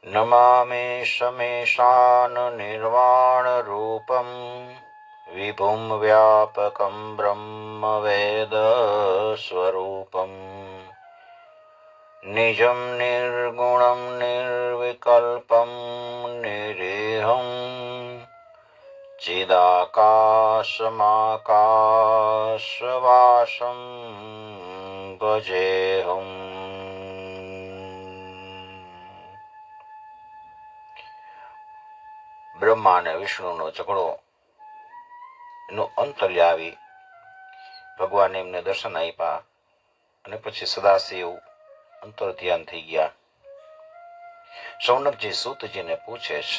नमामि शमेशान निर्वाणरूपं विभुं व्यापकं ब्रह्मवेदस्वरूपम् निजं निर्गुणं निर्विकल्पं निरीहं चिदाकाशमाकाशवासं भजेऽहम्। બ્રહ્મા અને વિષ્ણુનો ઝઘડો એનો અંત લાવી ભગવાને એમને દર્શન આપ્યા અને પછી સદાશિવ અંતર ધ્યાન થઈ ગયા. શૌનકજી સૂતજીને પૂછે છે,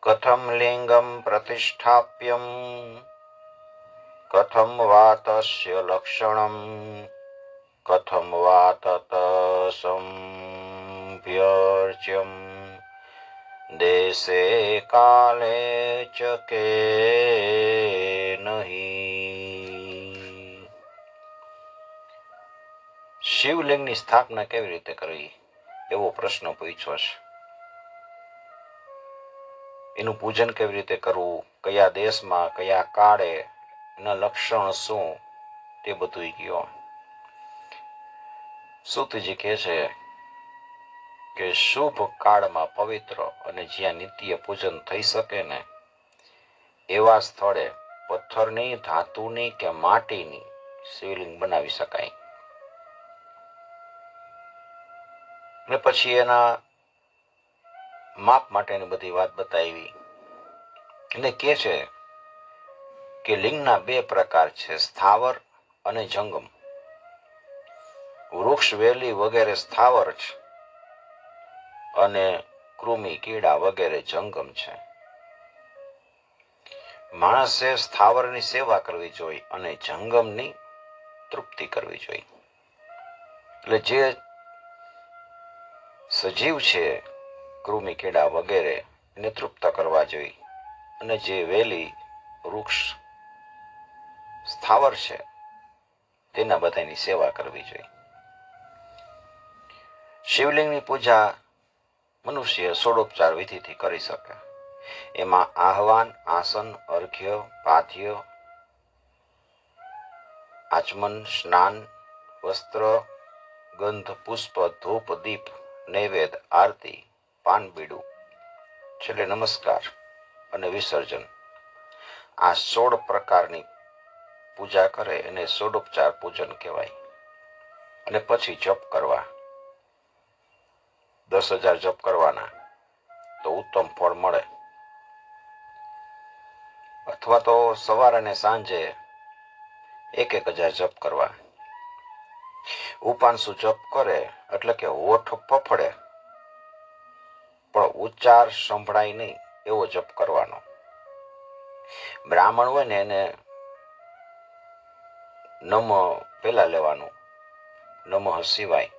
કથમ લિંગમ પ્રતિષ્ઠાપ્યમ કથમ વા તસ્ય લક્ષણમ કથમ વા તત સંભ્યર્ચ્યમ દેશે કાલે ચ કે નહીં. શિવલિંગની સ્થાપના કેવી રીતે કરવી એવો પ્રશ્ન પૂછ્યો છે. એનું પૂજન કેવી રીતે કરવું, કયા દેશમાં કયા કાળે, એના લક્ષણ શું, તે બધું કયો. સૂતજી કહે છે કે શુભ કાળમાં પવિત્ર અને જ્યાં નિત્ય પૂજન થઈ શકે ને એવા સ્થળે પથ્થરની, ધાતુની કે માટીની શિવલિંગ બનાવી શકાય. ને પછી એના માપ માટેની બધી વાત બતાવી. એને કહે છે કે લિંગના બે પ્રકાર છે, સ્થાવર અને જંગમ. વૃક્ષ, વેલી વગેરે સ્થાવર છે અને કૃમિ, કીડા વગેરે જંગમ છે. માણસે સ્થાવરની સેવા કરવી જોઈએ અને જંગમની તૃપ્તિ કરવી જોઈએ. એટલે જે સજીવ છે, કૃમિ, કીડા વગેરે, એને તૃપ્ત કરવા જોઈએ અને જે વેલી, વૃક્ષ, સ્થાવર છે તેના બધાની સેવા કરવી જોઈએ. શિવલિંગની પૂજા મનુષ્ય ષોડોપચાર વિધિથી કરી શકે. એમાં આહવાન, આસન, અર્ઘ્ય, પાથ્ય, આચમન, સ્નાન, વસ્ત્ર, ગંધ, પુષ્પ, ધૂપ, દીપ, નૈવેદ્ય, આરતી, પાન, બીડું, છેલ્લે નમસ્કાર અને વિસર્જન, આ 16 પ્રકારની પૂજા કરે એને ષોડોપચાર પૂજન કહેવાય. અને પછી જપ કરવા, 10,000 જપ કરવાના તો ઉત્તમ ફળ મળે. અથવા તો સવાર અને સાંજે 1,000 જપ કરવા. ઉપાંશુ જપ કરે એટલે કે હોઠ ફફડે પણ ઉચ્ચાર સંભળાય નહીં એવો જપ કરવાનો. બ્રાહ્મણ હોય ને એને નમ પેલા લેવાનું, નમઃ શિવાય,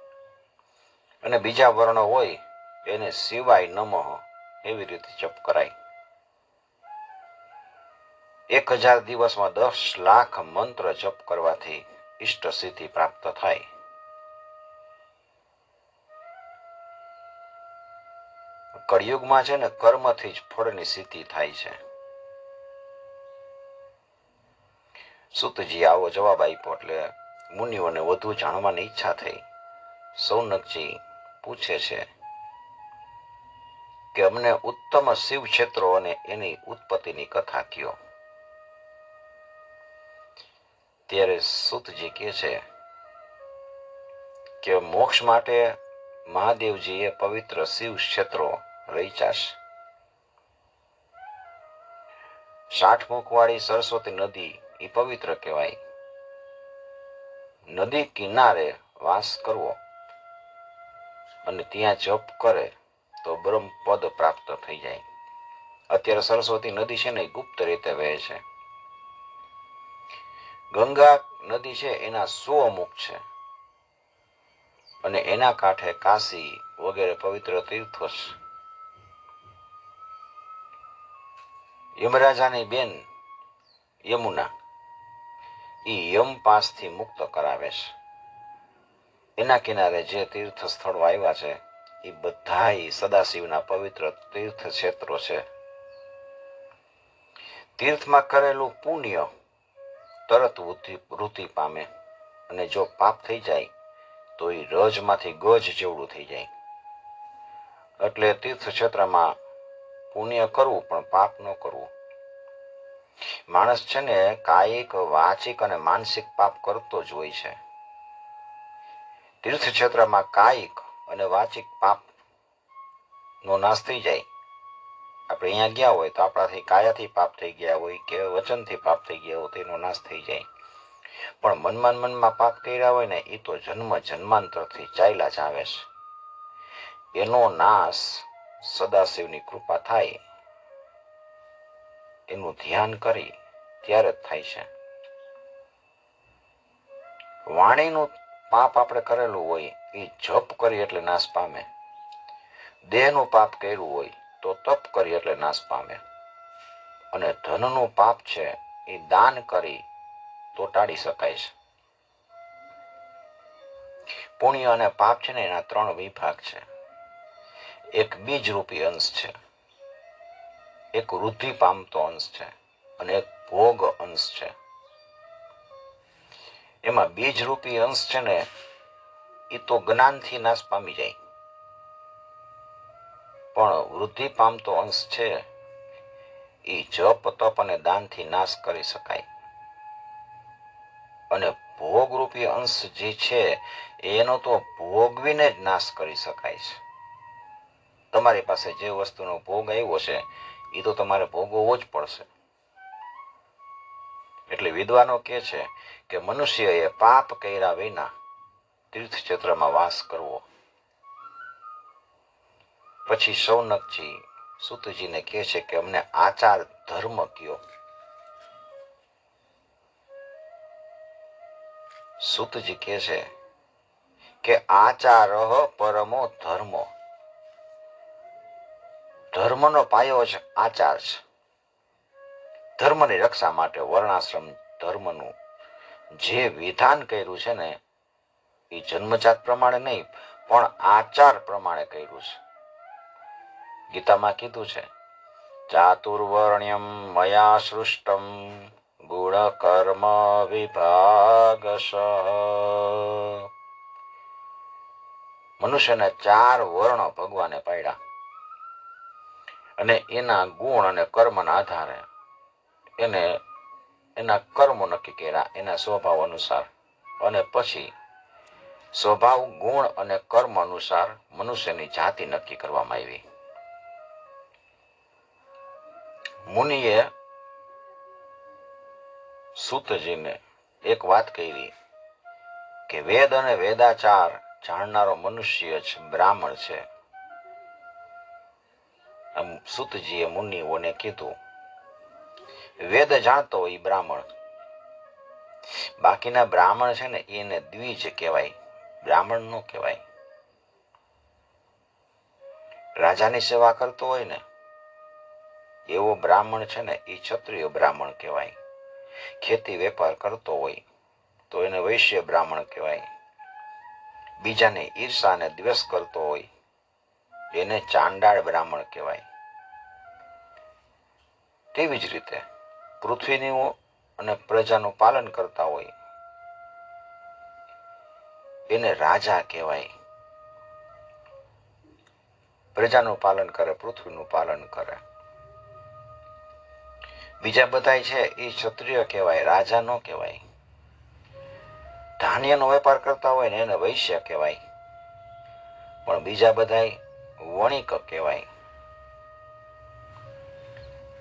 અને બીજા વર્ણ હોય એને શિવાય નમઃ એવી રીતે જપ કરાય. 1,000 દિવસમાં 10 લાખ મંત્ર જપ કરવાથી ઇષ્ટ સિદ્ધિ પ્રાપ્ત થાય. કળિયુગમાં છે ને કર્મથી જ ફળની સિદ્ધિ થાય છે. સૂતજી આવો જવાબ આપ્યો એટલે મુનિઓને વધુ જાણવાની ઈચ્છા થઈ. શૌનકજી પૂછે છે કે અમને ઉત્તમ શિવ ક્ષેત્રો અને એની ઉત્પત્તિની કથા કયો. ત્યારે સૂતજી કહે છે કે મોક્ષ માટે મહાદેવજીએ પવિત્ર શિવ ક્ષેત્રો રચ્યા છે. 60 મુખવાળી સરસ્વતી નદી એ પવિત્ર કહેવાય. નદી કિનારે વાસ કરવો અને ત્યાં જપ કરે તો બ્રહ્મ પદ પ્રાપ્ત થઈ જાય. અત્યારે સરસ્વતી નદી છે ને એ ગુપ્ત રીતે વહે છે. ગંગા નદી છે એના 100 મુખ છે અને એના કાંઠે કાશી વગેરે પવિત્ર તીર્થો છે. યમરાજાની બેન યમુના એ યમ પાસથી મુક્ત કરાવે છે. એના કિનારે જે તીર્થ સ્થળો આવ્યા છે એ બધાય સદાશિવના પવિત્ર તીર્થ ક્ષેત્રો છે. તીર્થમાં કરેલું પુણ્ય તરત વૃદ્ધિ પામે અને જો પાપ થઈ જાય તો એ રજમાંથી ગજ જેવડું થઈ જાય. એટલે તીર્થ ક્ષેત્રમાં પુણ્ય કરવું પણ પાપ ન કરવું. માણસ છે ને કાયિક, વાચિક અને માનસિક પાપ કરતો જ હોય છે. તીર્થ ક્ષેત્રમાં કાયિક અને વાચિક પાપ નો નાશ થઈ જાય. આપણે અહીંયા ગયા હોય તો આપણાથી કાયાથી પાપ થઈ ગયા હોય કે વચનથી પાપ થઈ ગયા હોય તેનો નાશ થઈ જાય. પણ મનમાં પાપ કર્યા હોય ને એ તો જન્મ જન્માંતરથી ચાલ્યા જ આવે છે. એનો નાશ સદાશિવની કૃપા થાય એનું ધ્યાન કરી ત્યારે જ થાય છે. વાણીનું પાપ આપણે કરેલું હોય એ જપ કરી એટલે નાશ પામે. દેહનું પાપ કર્યું હોય તો તપ કરી એટલે નાશ પામે. અને ધનનું પાપ છે એ દાન કરી તો ટાળી શકાય છે. પુણ્ય અને પાપ છે ને એના 3 વિભાગ છે. એક બીજ રૂપી અંશ છે, એક વૃદ્ધિ પામતો અંશ છે અને એક ભોગ અંશ છે. એમાં બીજ રૂપી અંશ છે ને એ તો જ્ઞાનથી નાશ પામી જાય, પણ વૃદ્ધિ પામતો અંશ છે એ જપ, તપ અને દાનથી નાશ કરી શકાય. અને ભોગરૂપી અંશ જે છે એનો તો ભોગવીને જ નાશ કરી શકાય છે. તમારી પાસે જે વસ્તુનો ભોગ આવ્યો છે એ તો તમારે ભોગવવો જ પડશે. એટલે વિદ્વાનો કહે છે કે મનુષ્યએ પાપ કર્યા વિના તીર્થ ક્ષેત્રમાં વાસ કરવો. પછી શૌનકજી સૂતજીને કહે છે કે અમને આચાર ધર્મ કયો. સૂતજી કહે છે કે આચાર પરમો ધર્મો. ધર્મનો પાયો જ આચાર છે. ધર્મની રક્ષા માટે વર્ણાશ્રમ ધર્મનું જે વિધાન કર્યું છે ને એ જન્મજાત પ્રમાણે નહીં પણ આચાર પ્રમાણે કર્યું છે. ગીતામાં કીધું છે ચાતુર્વર્ણ્યમ મયા સૃષ્ટમ ગુણ કર્મ વિભાગશ. મનુષ્યને 4 વર્ણ ભગવાને પાડ્યા અને એના ગુણ અને કર્મના આધારે એને એના કર્મો નક્કી કર્યા એના સ્વભાવ અનુસાર. અને પછી સ્વભાવ, ગુણ અને કર્મ અનુસાર મનુષ્યની જાતિ નક્કી કરવામાં આવી. મુનિએ સૂતજીને એક વાત કહી કે વેદ અને વેદાચાર જાણનારો મનુષ્ય જ બ્રાહ્મણ છે. સૂતજીએ મુનિઓને કીધું વેદ જાણતો હોય બ્રાહ્મણ, બાકીના બ્રાહ્મણ છે ને એને દ્વિજ કહેવાય, બ્રાહ્મણ નો કહેવાય. રાજાની સેવા કરતો હોય ને એવો બ્રાહ્મણ છે ને એ ક્ષત્રિય બ્રાહ્મણ કહેવાય. ખેતી વેપાર કરતો હોય તો એને વૈશ્ય બ્રાહ્મણ કહેવાય. બીજાને ઈર્ષા અને દ્વેષ કરતો હોય એને ચાંડાળ બ્રાહ્મણ કહેવાય. તેવી જ રીતે પૃથ્વીનું અને પ્રજાનું પાલન કરતા હોય એને રાજા કહેવાય. પ્રજાનું પાલન કરે, પૃથ્વીનું પાલન કરે. બીજા બધા છે એ ક્ષત્રિય કહેવાય, રાજા નો કહેવાય. ધાન્યનો વેપાર કરતા હોય ને એને વૈશ્ય કહેવાય, પણ બીજા બધા વણિક કહેવાય.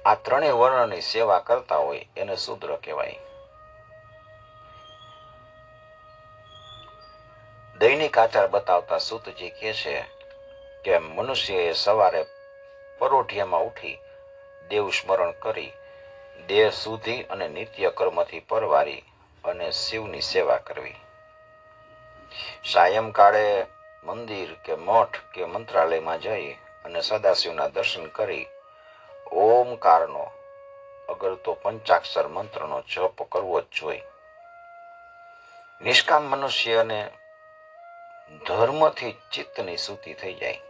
આ 3 વર્ણની સેવા કરતા હોય એને શૂદ્ર કહેવાય. દૈનિક આચાર બતાવતા સૂતજી કહે છે કે મનુષ્યએ સવારે પરોઢિયામાં ઉઠી દેવ સ્મરણ કરી દેહ સુધી અને નિત્ય કર્મથી પરવારી અને શિવની સેવા કરવી. સાયંકાળે મંદિર કે મઠ કે મંત્રાલયમાં જઈ અને સદાશિવના દર્શન કરી ઓમકારનો અગર તો 5 મંત્રનો જપ કરવો જ જોઈએ. નિષ્કામ મનુષ્યને ધર્મથી ચિત્તની શુદ્ધિ થઈ જાય.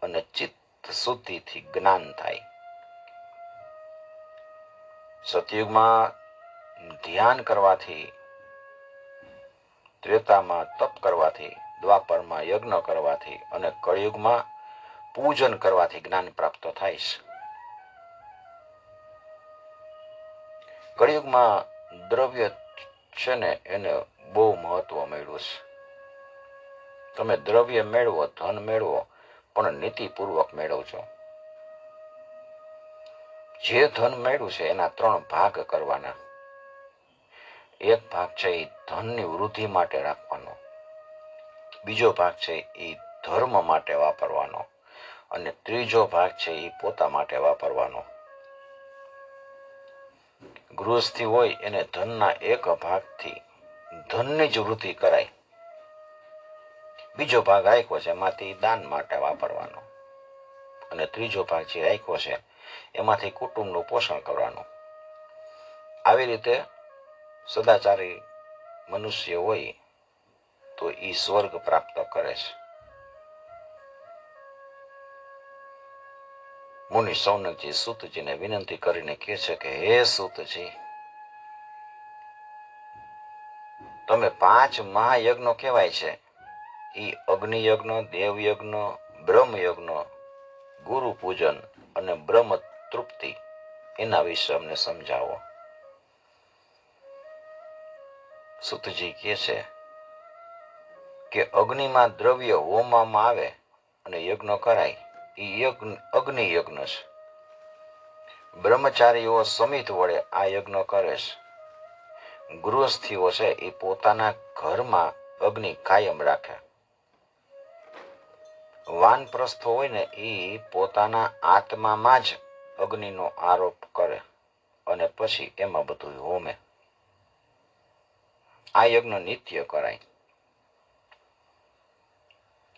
અને ચિત્ત શુદ્ધિથી જ્ઞાન થાય. સતયુગમાં ધ્યાન કરવાથી, ત્રેતામાં તપ કરવાથી, દ્વાપરમાં યજ્ઞ કરવાથી અને કળિયુગમાં પૂજન કરવાથી જ્ઞાન પ્રાપ્ત થાય છે. કળિયુગમાં દ્રવ્ય છે ને એને બહુ મહત્વ મળ્યું છે. તમે દ્રવ્ય મેળવો, ધન મેળવો, પણ નીતિપૂર્વક મેળવજો. જે ધન મેળવ્યું છે એના 3 ભાગ કરવાના. એક ભાગ છે એ ધનની વૃદ્ધિ માટે રાખવાનો, બીજો ભાગ છે એ ધર્મ માટે વાપરવાનો અને ત્રીજો ભાગ છે એ પોતા માટે વાપરવાનો. ગૃહસ્થી હોય એને ધનના એક ભાગથી ધનની જ વૃદ્ધિ કરાય. બીજો ભાગ રાખ્યો છે એમાંથી દાન માટે વાપરવાનો અને ત્રીજો ભાગ જે રાખ્યો છે એમાંથી કુટુંબનું પોષણ કરવાનું. આવી રીતે સદાચારી મનુષ્ય હોય તો એ સ્વર્ગ પ્રાપ્ત કરે છે. મુનિ સૌનકજી સૂતજીને વિનંતી કરીને કહે છે કે હે સૂતજી, તમે 5 મહાયજ્ઞો કહેવાય છે એ અગ્નિયજ્ઞ, દેવયજ્ઞ, બ્રહ્મયજ્ઞ, ગુરુ પૂજન અને બ્રહ્મ તૃપ્તિ એના વિશે અમને સમજાવો. સૂતજી કહે છે કે અગ્નિમાં દ્રવ્ય હોમવામાં આવે અને યજ્ઞ કરાય એ અગ્નિ યજ્ઞ છે. બ્રહ્મચારીઓ સમિત વડે આ યજ્ઞ કરે છે. ગૃહસ્થીઓ છે એ પોતાના ઘરમાં અગ્નિ કાયમ રાખે. વાનપ્રસ્થ હોય ને એ પોતાના આત્મામાં જ અગ્નિનો આરોપ કરે અને પછી એમાં બધું હોમે. આ યજ્ઞ નિત્ય કરાય.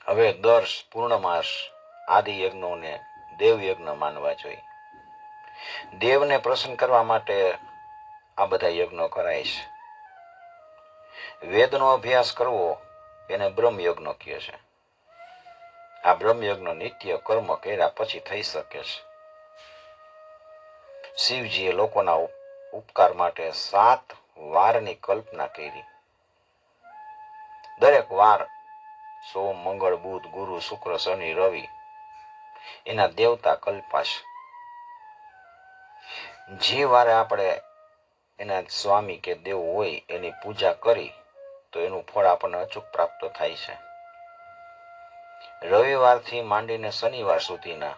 હવે દર્શ, પૂર્ણમાસ આદિ યજ્ઞોને દેવ યજ્ઞ માનવા જોઈએ. દેવને પ્રસન્ન કરવા માટે આ બધા યજ્ઞો કરાય છે. વેદનો અભ્યાસ કરવો એને બ્રહ્મયજ્ઞ કહે છે. આ બ્રહ્મયજ્ઞ નિત્ય કર્મ કર્યા પછી થઈ શકે છે. શિવજીએ લોકોના ઉપકાર માટે 7 વારની કલ્પના કરી. દરેક વાર સોમ, મંગળ, બુધ, ગુરુ, શુક્ર, શનિ, રવિ એના દેવતા કલ્પાશ. જે વારે આપણે એના સ્વામી કે દેવ હોય એની પૂજા કરી તો એનું ફળ આપણને અચૂક પ્રાપ્ત થાય છે. રવિવારથી માંડીને શનિવાર સુધીના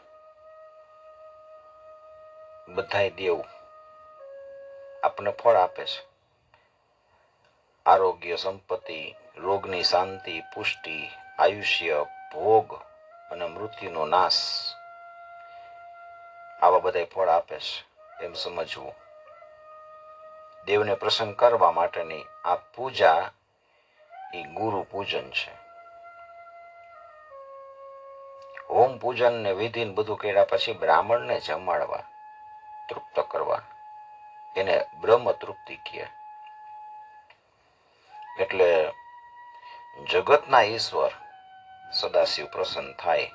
બધાય દેવ આપણને ફળ આપે છે. આરોગ્ય, સંપત્તિ, રોગની શાંતિ, પુષ્ટિ, આયુષ્ય, ભોગ અને મૃત્યુનો નાશ, આવા બધા ફળ આપે છે એમ સમજવું. દેવને પ્રસન્ન કરવા માટેની આ પૂજા એ ગુરુ પૂજન છે. હોમ પૂજન ને વિધિ બધું કર્યા પછી બ્રાહ્મણને જમાડવા, તૃપ્ત કરવા, એને બ્રહ્મ તૃપ્તિ કહે. એટલે જગતના ઈશ્વર સદાશિવ પ્રસન્ન થાય.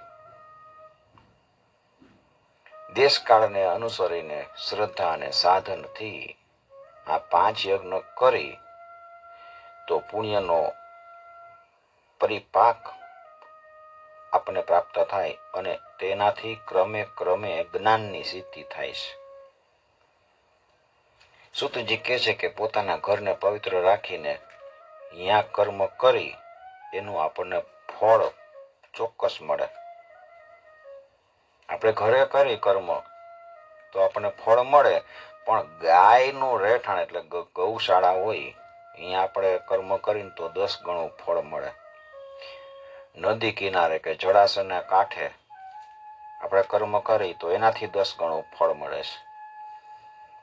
દેશકાળને અનુસરીને શ્રદ્ધા અને સાધનથી આ 5 યજ્ઞ કરી તો પુણ્યનો પરિપાક આપણને પ્રાપ્ત થાય અને તેનાથી ક્રમે ક્રમે જ્ઞાનની સિદ્ધિ થાય છે. સૂતજી કહે છે કે પોતાના ઘરને પવિત્ર રાખીને અહીંયા કર્મ કરી એનું આપણને ફળ ચોક્કસ મળે. આપણે ઘરે કરી કર્મ તો આપણને ફળ મળે, પણ ગાયનું રહેઠાણ એટલે ગૌશાળા હોય અહીંયા આપણે કર્મ કરીને તો 10 ગણું ફળ મળે. નદી કિનારે કે જળાશયના કાંઠે આપણે કર્મ કરી તો એનાથી 10 ગણું ફળ મળે છે.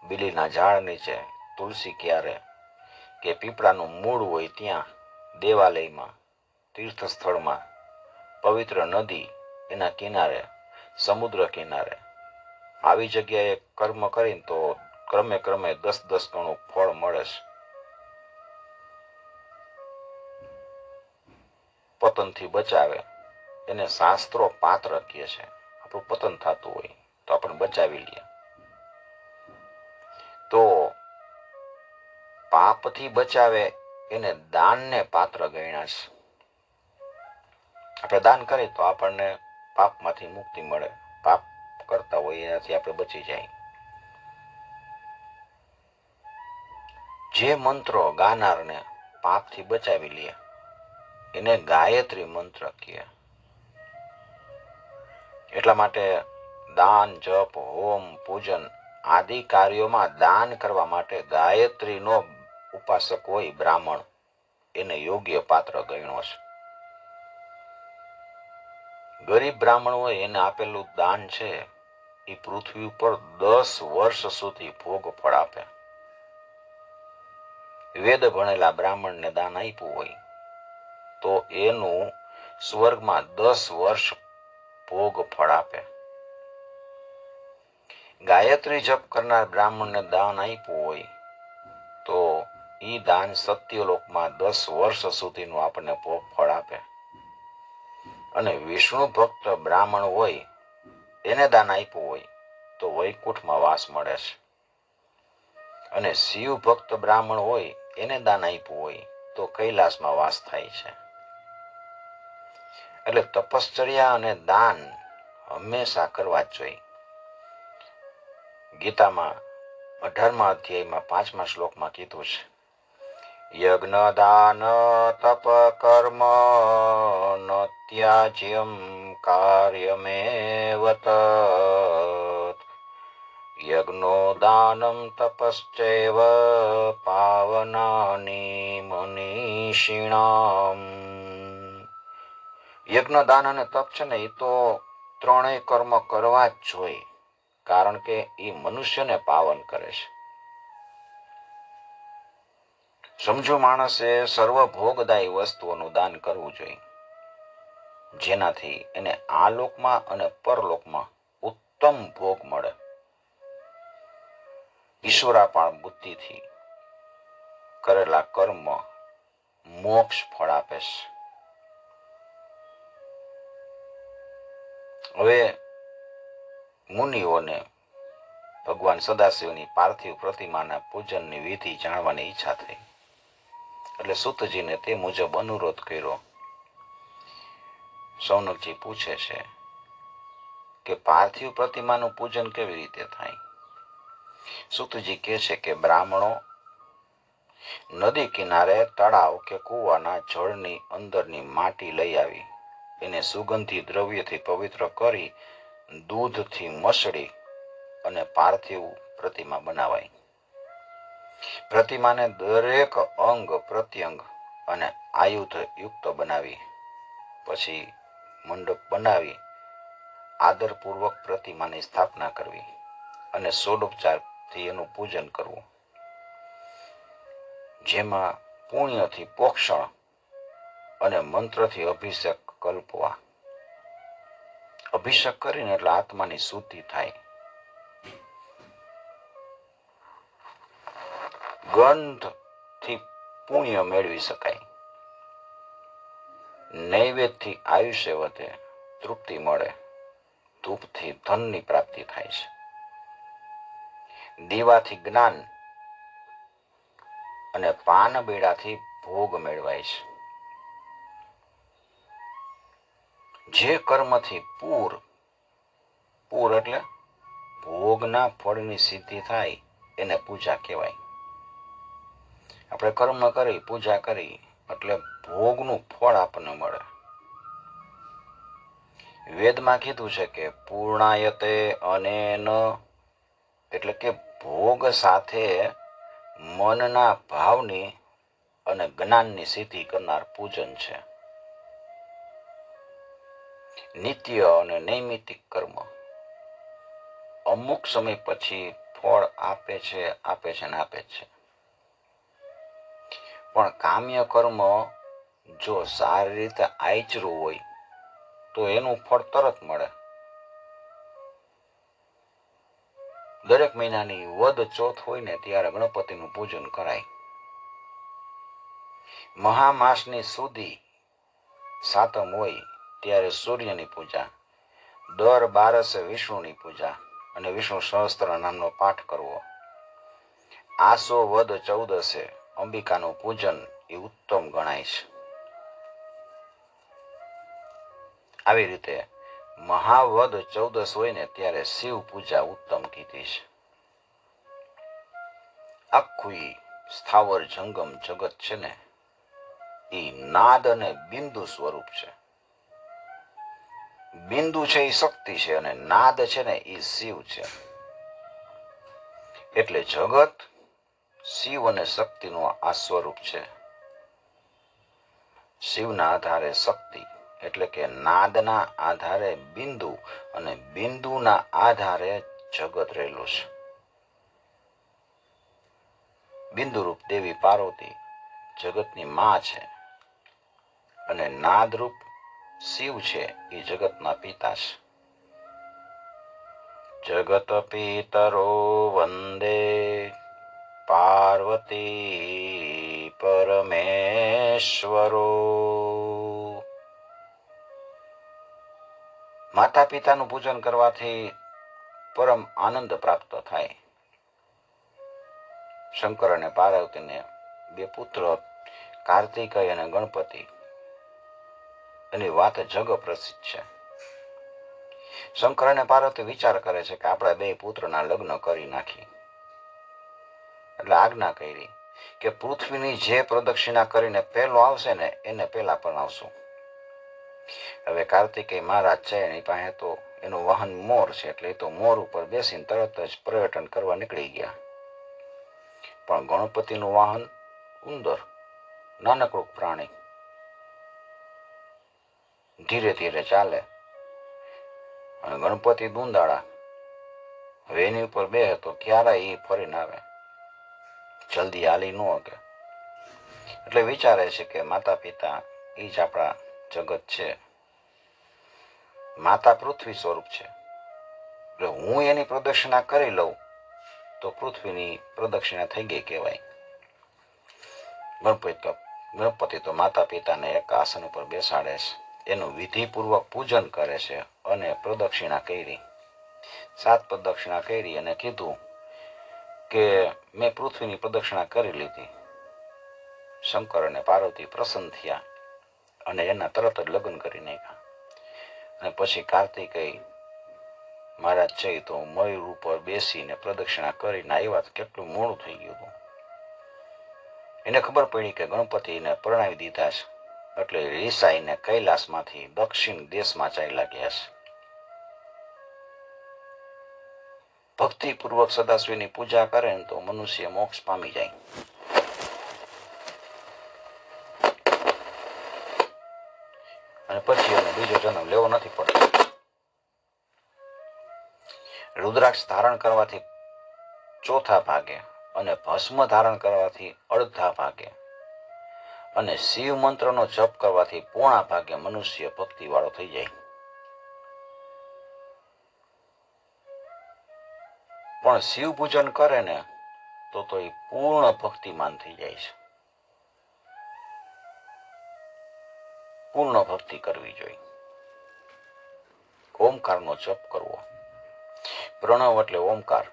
બીલીના ઝાડ નીચે, તુલસી ક્યારે કે પીપળાનું મૂળ હોય ત્યાં, દેવાલયમાં, તીર્થ સ્થળમાં, પવિત્ર નદી એના કિનારે, સમુદ્ર કિનારે આવી જગ્યાએ કર્મ કરીને તો ક્રમે ક્રમે 10-10 ગણું ફળ મળે છે. પતનથી બચાવે, એને શાસ્ત્રો પાત્ર કહે છે. આપણું પતન થતું હોય તો આપણે બચાવી લઈએ. તો પાપથી બચાવે એને દાનને પાત્ર ગણ્યા છે. આપણે દાન કરીએ તો આપણને પાપમાંથી મુક્તિ મળે. પાપ કરતા હોય એનાથી આપણે બચી જાય. જે મંત્રો ગાનારને પાપથી બચાવી લે એને ગાયત્રી મંત્ર કહે. એટલા માટે દાન, જપ, હોમ, પૂજન આદિ કાર્યોમાં દાન કરવા માટે ગાયત્રીનો ઉપાસક હોય બ્રાહ્મણ એને યોગ્ય પાત્ર ગણ્યો છે. ગરીબ બ્રાહ્મણ હોય એને આપેલું દાન છે એ પૃથ્વી ઉપર 10 વર્ષ સુધી ભોગ ફળ આપે. વેદ ભણેલા બ્રાહ્મણને દાન આપ્યું હોય તો એનું સ્વર્ગમાં 10 વર્ષ ભોગ ફળ આપે. ગાયત્રી જપ કરનાર બ્રાહ્મણને દાન આપ્યું હોય તો ઈ દાન સત્યલોકમાં 10 વર્ષ સુધીનું આપણને ભોગ ફળ આપે. અને વિષ્ણુ ભક્ત બ્રાહ્મણ હોય એને દાન આપ્યું હોય તો વૈકુંઠમાં વાસ મળે છે. અને શિવ ભક્ત બ્રાહ્મણ હોય એને દાન આપ્યું હોય તો કૈલાસમાં વાસ થાય છે. એટલે તપશ્ચર્યા અને દાન હંમેશા કરવા જ જોઈએ. ગીતામાં 18મા અધ્યાયમાં 5મા શ્લોકમાં કીધું છે, યજ્ઞ દાન તપ કર્મ ન ત્યાજ્યમ કાર્યમેવ તત યજ્ઞો દાનમ તપશ્ચૈવ પાવનાની મનીષિણામ. યજ્ઞ દાન અને તપ છે ને એ તો ત્રણેય કર્મ કરવા જ જોઈએ, કારણ કે એ મનુષ્યને પાવન કરે છે. સમજુ માણસે સર્વભોગદાયી વસ્તુઓનું દાન કરવું જોઈએ, જેનાથી એને આ લોકમાં અને પરલોકમાં ઉત્તમ ભોગ મળે. ઈશ્વરાપાણ બુદ્ધિથી કરેલા કર્મ મોક્ષ ફળ આપે છે. હવે મુનિઓને ભગવાન સદાશિવની પાર્થિવ પ્રતિમાના પૂજનની વિધિ જાણવાની ઈચ્છા થઈ. એટલે સૂતજીને તે મુજબ અનુરોધ કર્યો. સૌનકજી પૂછે છે કે પાર્થિવ પ્રતિમાનું પૂજન કેવી રીતે થાય? સૂતજી કહે છે કે બ્રાહ્મણો નદી કિનારે તળાવ કે કૂવાના જળની અંદરની માટી લઈ આવી એને સુગંધી દ્રવ્યથી પવિત્ર કરી દૂધથી મસળી અને પાર્થિવ પ્રતિમા બનાવાય. પ્રતિમાને દરેક અંગ પ્રત્યંગ અને આયુધ યુક્ત બનાવી પછી મંડપ બનાવી આદરપૂર્વક પ્રતિમાની સ્થાપના કરવી અને ષોડોપચારથી એનું પૂજન કરવું, જેમાં પુણ્યથી પોષણ અને મંત્રથી અભિષેક કલ્પવા. અભિષેક કરીને એટલે આત્માની શુદ્ધિ થાય. ગંધથી પુણ્ય મેળવી શકાય. નૈવેદ્યથી આયુષ્ય વધે, તૃપ્તિ મળે. ધૂપથી ધનની પ્રાપ્તિ થાય છે. દીવાથી જ્ઞાન અને પાન બીડાથી ભોગ મેળવાય છે. જે કર્મથી પૂર એટલે ભોગના ફળની સિદ્ધિ થાય એને પૂજા કહેવાય. આપણે કર્મ કરી પૂજા કરી એટલે ભોગનું ફળ આપણને મળે. વેદમાં કીધું છે કે પૂર્ણાયતે અનેન એટલે કે ભોગ સાથે મનના ભાવની અને જ્ઞાનની સિદ્ધિ કરનાર પૂજન છે. નિત્ય અને નૈમિતિક કર્મ અમુક સમય પછી ફળ આપે છે ને આપે છે. પણ કામ્ય કર્મ જો સારી રીતે આચરવું હોય તો એનું ફળ તરત મળે. દરેક મહિનાની વદ ચોથ હોય ને ત્યારે ગણપતિનું પૂજન કરાય. મહામાસની સુધી સાતમ હોય ત્યારે સૂર્યની પૂજા, દર 12 વિષ્ણુની પૂજા અને વિષ્ણુ સહસ્ત્ર નામનો પાઠ કરવો, આસો વદ 14 અંબિકાનું પૂજન એ ઉત્તમ ગણાય છે. આવી રીતે મહાવદ 14 હોય ને ત્યારે શિવ પૂજા ઉત્તમ કીધી છે. આખું સ્થાવર જંગમ જગત છે ને એ નાદ અને બિંદુ સ્વરૂપ છે. બિંદુ છે એ શક્તિ છે અને નાદ છે ને એ શિવ છે. એટલે જગત શિવ અને શક્તિનું આ સ્વરૂપ છે. શિવના આધારે શક્તિ એટલે કે નાદના આધારે બિંદુ અને બિંદુના આધારે જગત રહેલું છે. બિંદુરૂપ દેવી પાર્વતી જગતની માં છે અને નાદરૂપ શિવ છે એ જગતના પિતા છે. જગત પિતરો વંદે પાર્વતી પરમેશ્વરો. માતા પિતાનું પૂજન કરવાથી પરમ આનંદ પ્રાપ્ત થાય. શંકર અને પાર્વતીને 2 પુત્ર કાર્તિકેય અને ગણપતિ. એની વાત જગ પ્રસિદ્ધ છે. શંકર અને પાર્વતી વિચાર કરે છે કે આપણા 2 પુત્રના લગ્ન કરી નાખી. એટલે આજ્ઞા કરી કે પૃથ્વીની જે પ્રદક્ષિણા કરીને પહેલો આવશે ને એને પહેલા પરણાવશું. હવે કાર્તિકેય મહારાજ છે એની પાસે તો એનું વાહન મોર છે એટલે એ તો મોર ઉપર બેસીને તરત જ પર્યટન કરવા નીકળી ગયા. પણ ગણપતિનું વાહન ઉંદર, નાનકડું પ્રાણી, ધીરે ધીરે ચાલે અને ગણપતિ દુંદાળા. હવે એની ઉપર બે તો ક્યારે એ ફરીને આવે, જલ્દી હાલી ન શકે. એટલે વિચારે છે કે માતા પિતા એ જ આપણા જગત છે. માતા પૃથ્વી સ્વરૂપ છે એટલે હું એની પ્રદક્ષિણા કરી લઉં તો પૃથ્વીની પ્રદક્ષિણા થઈ ગઈ કહેવાય. ગણપતિ તો માતા પિતાને એક આસન ઉપર બેસાડે છે, એનું વિધિપૂર્વક પૂજન કરે છે અને પ્રદક્ષિણા કરી. 7 પ્રદક્ષિણા કરી અને કીધું કે મેં પૃથ્વીની પ્રદક્ષિણા કરી લીધી. શંકર અને પાર્વતી પ્રસન્ન થયા અને એના તરત જ લગ્ન કરી નાખ્યા. અને પછી કાર્તિકેય મહારાજ છે તો મયુર ઉપર બેસીને પ્રદક્ષિણા કરીને આવ્યા. કેટલું મોડું થઈ ગયું હતું. એને ખબર પડી કે ગણપતિને પરણાવી દીધા છે એટલે રિસાઈને કૈલાસમાંથી દક્ષિણ દેશમાં ચાલ્યા ગયા છે. ભક્તિપૂર્વક સદાશિવની પૂજા કરે ને તો મનુષ્ય મોક્ષ પામી જાય. અને પછી એને બીજો જન્મ લેવો નથી પડતો. રુદ્રાક્ષ ધારણ કરવાથી 4થા ભાગે અને ભસ્મ ધારણ કરવાથી અડધા ભાગે અને શિવ મંત્રનો જપ કરવાથી પોણા ભાગે મનુષ્ય ભક્તિવાળો થઈ જાય. પણ શિવ પૂજન કરે ને તો એ પૂર્ણ ભક્તિમાન થઈ જાય છે. પૂર્ણ ભક્તિ કરવી જોઈએ. ઓમકારનો જપ કરવો. પ્રણવ એટલે ઓમકાર.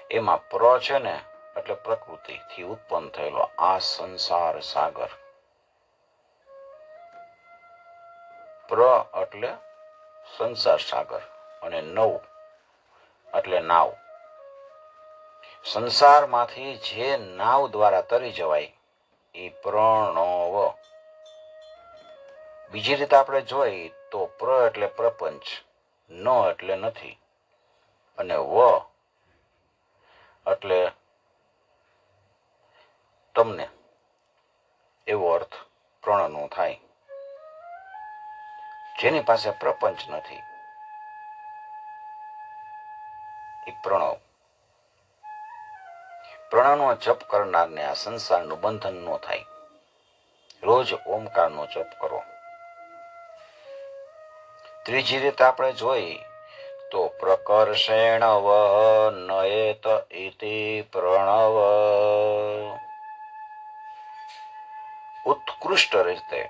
એમાં પ્ર છે ને એટલે પ્રકૃતિથી ઉત્પન્ન થયેલો આ સંસાર સાગર. પ્ર એટલે સંસાર સાગર અને નવ એટલે નાવ. સંસારમાંથી જે નાવ દ્વારા તરી જવાય એ પ્રણવ. બીજી રીતે આપણે જોઈએ તો પ્ર એટલે પ્રપંચ, ન એટલે નથી અને વ એટલે તમને એવો અર્થ પ્રણનો થાય. જેની પાસે પ્રપંચ નથી એ પ્રણવ. પ્રણવનો જપ કરનારને આ સંસારનું બંધન ન થાય. રોજ ઓમકારનો જપ કરો. ત્રીજી રીતે આપણે જોઈ તો પ્રકર્ષેણ વ નયેત ઇતિ પ્રણવ. ઉત્કૃષ્ટ રીતે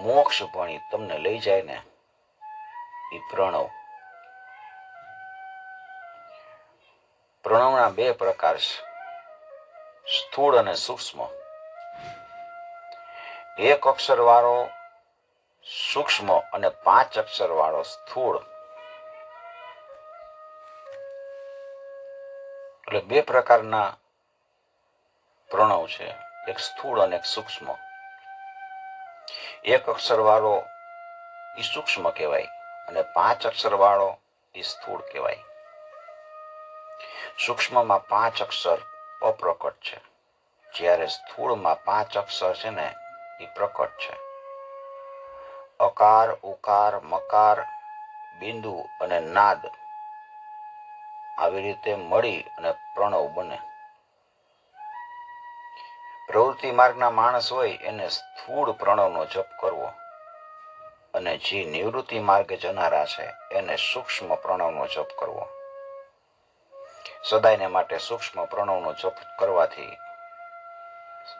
મોક્ષ ભણી તમને લઈ જાય ને એ પ્રણવ. પ્રણવના બે પ્રકાર છે, સ્થૂળ અને સૂક્ષ્મ. એક અક્ષર વાળો સૂક્ષ્મ અને 5 અક્ષર વાળો સ્થૂળ. એટલે બે પ્રકારના પ્રણવ છે, એક સ્થૂળ અને એક સૂક્ષ્મ. એક અક્ષર વાળો એ સૂક્ષ્મ કહેવાય અને 5 અક્ષર વાળો એ સ્થૂળ કહેવાય. સૂક્ષ્મમાં 5 અક્ષર અપ્રકટ છે, જ્યારે સ્થૂળમાં 5 અક્ષર છે ને એ પ્રકટ છે. અકાર, ઉકાર, મકાર, બિંદુ અને નાદ આવી રીતે મળી અને પ્રણવ બને. પ્રવૃત્તિ માર્ગના માણસ હોય એને સ્થૂળ પ્રણવનો જપ કરવો અને જે નિવૃત્તિ માર્ગે જનારા છે એને સૂક્ષ્મ પ્રણવનો જપ કરવો. સદાયને માટે સૂક્ષ્મ પ્રણવનો જપ કરવાથી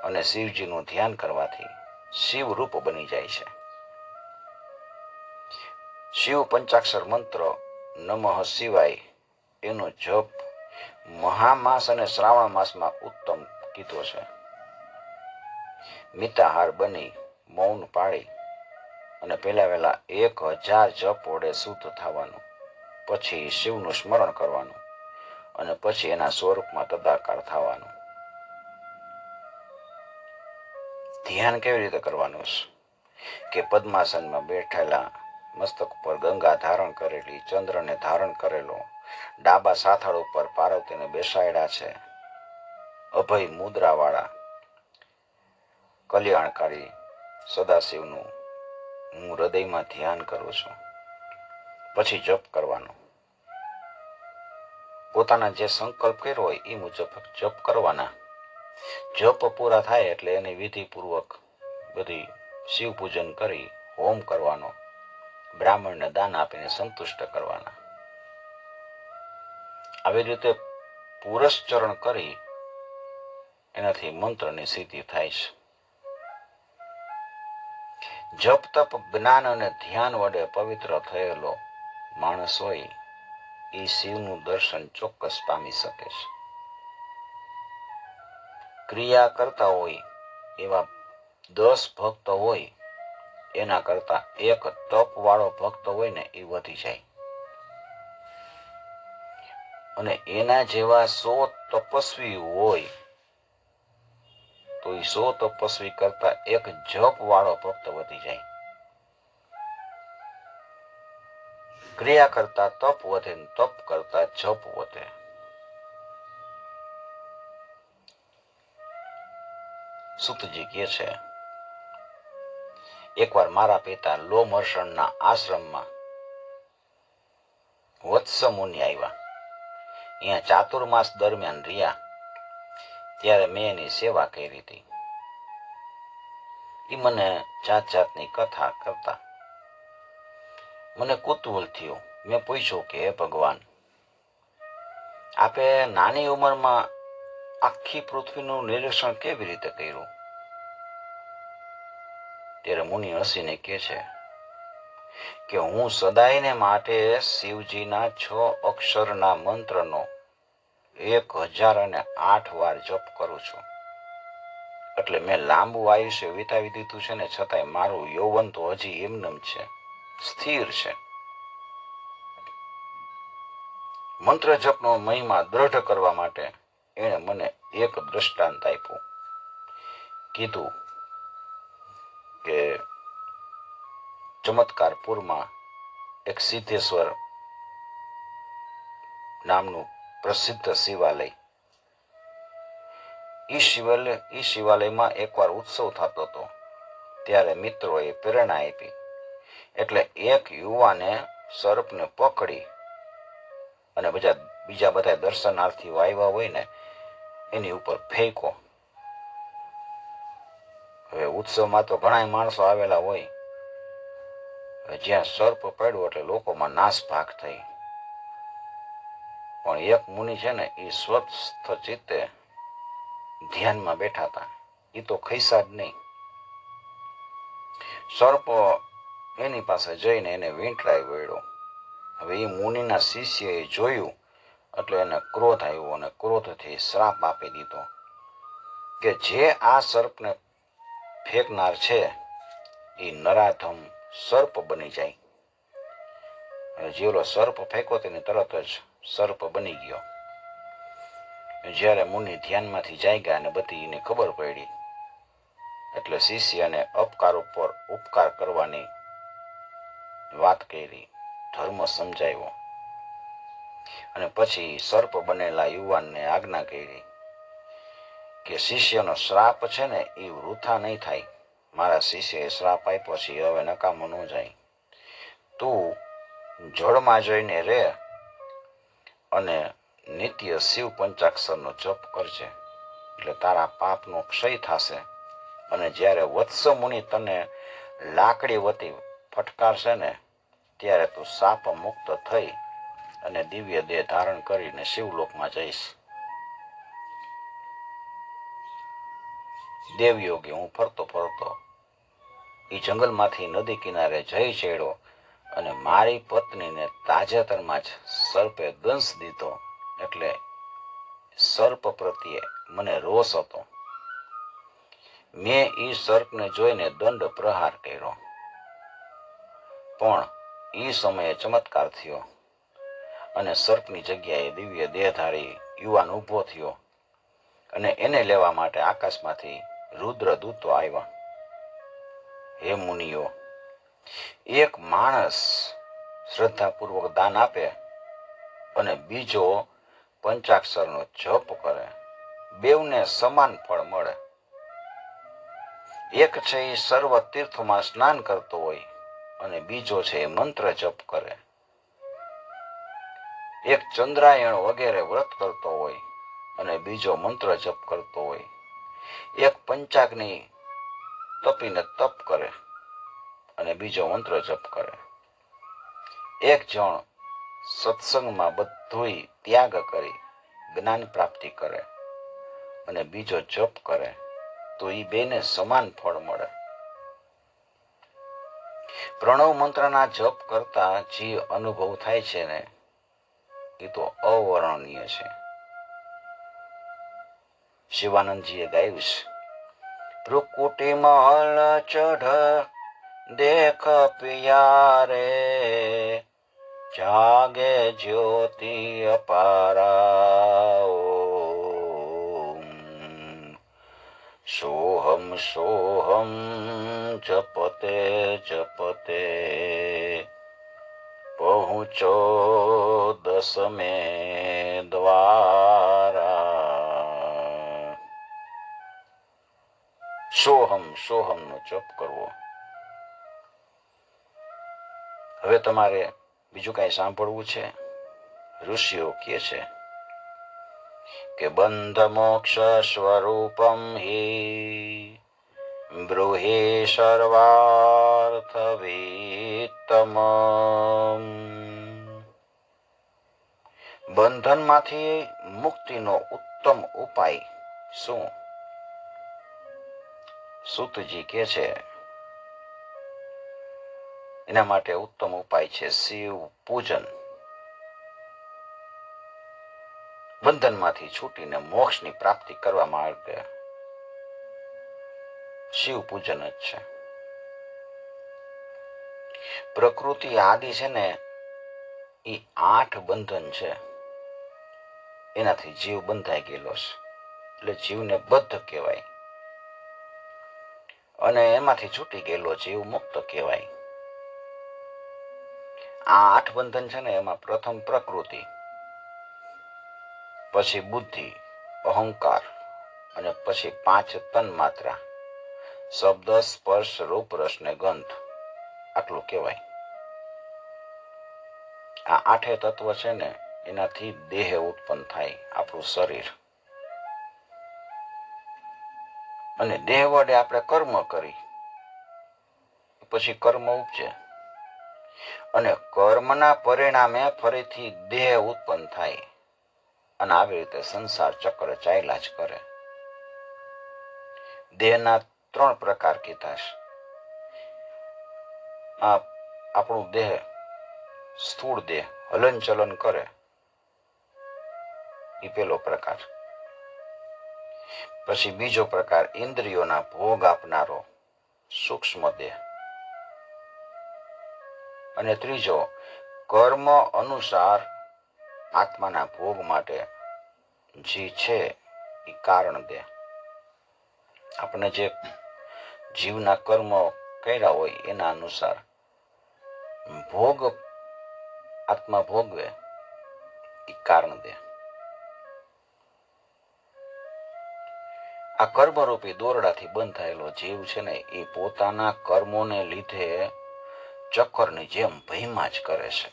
અને શિવજીનું ધ્યાન કરવાથી શિવ રૂપ બની જાય છે. શિવ પંચાક્ષર મંત્ર નમઃ શિવાય એનો જપ મહામાસ અને શ્રાવણ માસમાં ઉત્તમ કીધો છે. મિતાહાર બની મૌન પાળી અને પહેલા વહેલા 1000 જપ વડે શુદ્ધ થવાનું, પછી શિવનું સ્મરણ કરવાનું અને પછી એના સ્વરૂપમાં તદાકાર થવાનું. ધ્યાન કેવી રીતે કરવાનું છે કે પદ્માસનમાં બેઠેલા, મસ્તક ઉપર ગંગા ધારણ કરેલી, ચંદ્રને ધારણ કરેલો, ડાબા સાથળ ઉપર પાર્વતીને બેસાડ્યા છે, અભય મુદ્રા વાળા કલ્યાણકારી સદાશિવનું હું હૃદયમાં ધ્યાન કરું છું. પછી જપ કરવાનો. પોતાના જે સંકલ્પ કર્યો હોય એ મુજબ જપ કરવાના. જપ પૂરા થાય એટલે એની વિધિપૂર્વક બધી શિવ પૂજન કરી હોમ કરવાનો, બ્રાહ્મણને દાન આપીને સંતુષ્ટ કરવાના. આવી રીતે પુરસ્ચરણ કરી એનાથી મંત્રની સિદ્ધિ થાય છે. જપ તપ જ્ઞાન અને ધ્યાન વડે પવિત્ર થયેલો માણસ હોય એ શિવનું દર્શન ચોક્કસ પામી શકે છે. ક્રિયા કરતા હોય એવા 10 ભક્ત હોય એના કરતા એક તપ વાળો ભક્ત હોય ને એ વધી જાય. અને એના જેવા 100 તપસ્વી હોય તો એ 100 તપસ્વી કરતા એક જપ વાળો ભક્ત વધી જાય. ક્રિયા કરતા તપ વધે, તપ કરતા જપ વધે. સુતજી કહે છે, એકવાર મારા પિતા લોમહર્ષણના આશ્રમમાં વત્સ મુનિ આવ્યા. અહીંયા ચાતુર્માસ દરમિયાન રહ્યા ત્યારે મેં એની સેવા કરી હતી. એ મને જાત જાતની કથા કરતા. મને કુતૂહલ થયું. મેં પૂછ્યું કે હે ભગવાન, આપે નાની ઉંમરમાં આખી પૃથ્વીનું નિરીક્ષણ કેવી રીતે કર્યું? ત્યારે મુનિ હસીને કહે છે કે હું સદાયને માટે શિવજીના 6 અક્ષરના મંત્રનો 1008 વાર જપ કરું છું. એટલે મેં લાંબુ આયુષ્ય વિતાવી દીધું છે ને છતાંય મારું યૌવન તો હજી એમનેમ છે, સ્થિર છે. મંત્ર જપનો મહિમા દ્રઢ કરવા માટે એણે મને એક દ્રષ્ટાંત આપ્યું. કીધું કે ચમત્કારપુરમાં એક સિદ્ધેશ્વર નામનું પ્રસિદ્ધ શિવાલય. એ શિવાલયમાં એકવાર ઉત્સવ થતો હતો. ત્યારે મિત્રોએ પ્રેરણા આપી. એટલે એક યુવાને સર્પને પકડી અને બીજા બધા દર્શનાર્થીઓ આવ્યા હોય ને એની ઉપર ફેંકો. હવે ઉત્સવમાં તો ઘણા માણસો આવેલા હોય. જ્યાં સર્પ પડ્યો એટલે લોકોમાં નાસભાગ થઈ. પણ એક મુનિ છે ને એ સ્વસ્થ ચિત્તે ધ્યાનમાં બેઠા હતા. એ તો ખૈસા જ નહીં. સર્પ એની પાસે જઈને એને વીંટળાઈ વળ્યો. હવે એ મુનિના શિષ્યએ જોયું એટલે એને ક્રોધ આવ્યો અને ક્રોધથી શ્રાપ આપી દીધો કે જે આ સર્પને ફેંકનાર છે એ નરાધમ સર્પ બની જાય. જેલો સર્પ ફેંકો તેની તરત જ સર્પ બની ગયો. જ્યારે મુનિ ધ્યાનમાંથી જાગ્યા અને બધી એને ખબર પડી એટલે શિષ્યને અપકાર ઉપર ઉપકાર કરવાની વાત કરી, ધર્મ સમજાવ્યો અને પછી સર્પ બનેલા યુવાનને આજ્ઞા કરી કે શિષ્યનો શ્રાપ છે ને એ વૃથા નહીં થાય. મારા શિષ્યએ શ્રાપ આપ્યો છે હવે નકામો ન જાય. તું જળમાં જઈને રે અને નિત્ય શિવ પંચાક્ષરનો જપ કરજે એટલે તારા પાપનો ક્ષય થશે. અને જ્યારે વત્સ મુનિ તને લાકડી વતી ફટકારશે ને ત્યારે તું શાપ મુક્ત થઈ અને દિવ્ય દેહ ધારણ કરીને શિવલોકમાં જઈશ. દેવયોગી હું ફરતો ફરતો એ જંગલમાંથી નદી કિનારે જઈ ચડ્યો અને મારી પત્નીને તાજેતરમાં જ સર્પે દંશ દીધો એટલે સર્પ પ્રત્યે મને રોષ હતો. મેં એ સર્પને જોઈને દંડ પ્રહાર કર્યો પણ એ સમયે ચમત્કાર થયો અને સર્પની જગ્યાએ દિવ્ય દેહધારી યુવાન ઊભો થયો અને એને લેવા માટે આકાશમાંથી રુદ્રદૂતો આવ્યા. હે મુનિઓ, એક માણસ શ્રદ્ધાપૂર્વક દાન આપે અને બીજો પંચાક્ષરનો જપ કરે, બેવને સમાન ફળ મળે. એક છે એ સર્વ તીર્થોમાં સ્નાન કરતો હોય અને બીજો છે એ મંત્ર જપ કરે. એક ચંદ્રાયણ વગેરે વ્રત કરતો હોય અને બીજો મંત્ર જપ કરતો હોય. એક પંચાગ્નિ તપીને તપ કરે અને બીજો મંત્ર જપ કરે. એક જણ સત્સંગમાં બધુંય ત્યાગ કરી જ્ઞાન પ્રાપ્તિ કરે અને બીજો જપ કરે તો એ બેને સમાન ફળ મળે. પ્રણવ મંત્રના જપ કરતા જે અનુભવ થાય છે ને એ તો અવર્ણનીય છે. શિવાનંદજીએ ગાયું છે, ભ્રુકુટી મહલ ચઢ દેખ પિયારે, જાગે જ્યોતિ અપારા. સોહમ સોહમ જપતે જપતે પહોંચો દસમે દ્વારા. સોહમ સોહમ નો જપ કરવો. હવે તમારે બીજું કઈ સાંભળવું છે? ઋષિઓ કહે છે કે બંધ મોક્ષ સ્વરૂપમ હિ બ્રૂહી સર્વાર્થ વિત્તમ. બંધનમાંથી મુક્તિનો ઉત્તમ ઉપાય શું? સૂતજી કહે છે એના માટે ઉત્તમ ઉપાય છે શિવ પૂજન. બંધનમાંથી છૂટીને મોક્ષની પ્રાપ્તિ કરવા માટે શિવ પૂજન જ છે. પ્રકૃતિ આદિ છે ને એ 8 બંધન છે એનાથી જીવ બંધાઈ ગયેલો છે એટલે જીવને બદ્ધ કહેવાય અને એમાંથી છૂટી ગયેલો જીવ મુક્ત કહેવાય. આ 8 બંધન છે ને એમાં પ્રથમ પ્રકૃતિ, પછી બુદ્ધિ, અહંકાર અને પછી 5 તન્માત્રા, શબ્દ સ્પર્શ રૂપ રસ ને ગંધ, આટલું કહેવાય. આ 8 તત્વ છે ને એનાથી દેહ ઉત્પન્ન થાય, આપણું શરીર. અને દેહ વડે આપણે કર્મ કરી પછી કર્મ ઉપજે અને કર્મના પરિણામે ફરીથી દેહ ઉત્પન્ન થાય અને આવી રીતે સંસાર ચક્ર ચાલ્યા જ કરે. દેહના 3 પ્રકાર કીધા છે. આ આપણું દેહ, સ્થૂળ દેહ હલન ચલન કરે, એ પેલો પ્રકાર. પછી બીજો પ્રકાર ઇન્દ્રિયોના ભોગ આપનારો સૂક્ષ્મ દેહ. અને ત્રીજો કર્મ અનુસાર આત્માના ભોગ માટે જે છે એ કારણ દેહ. આપણે જે જીવના કર્મ કર્યા હોય એના અનુસાર ભોગ આત્મા ભોગવે એ કારણ દેહ. આ કર્મરૂપી દોરડાથી બંધાયેલો જીવ છે ને એ પોતાના કર્મોને લીધે ચક્કરની જેમ ભયમાં જ કરે છે.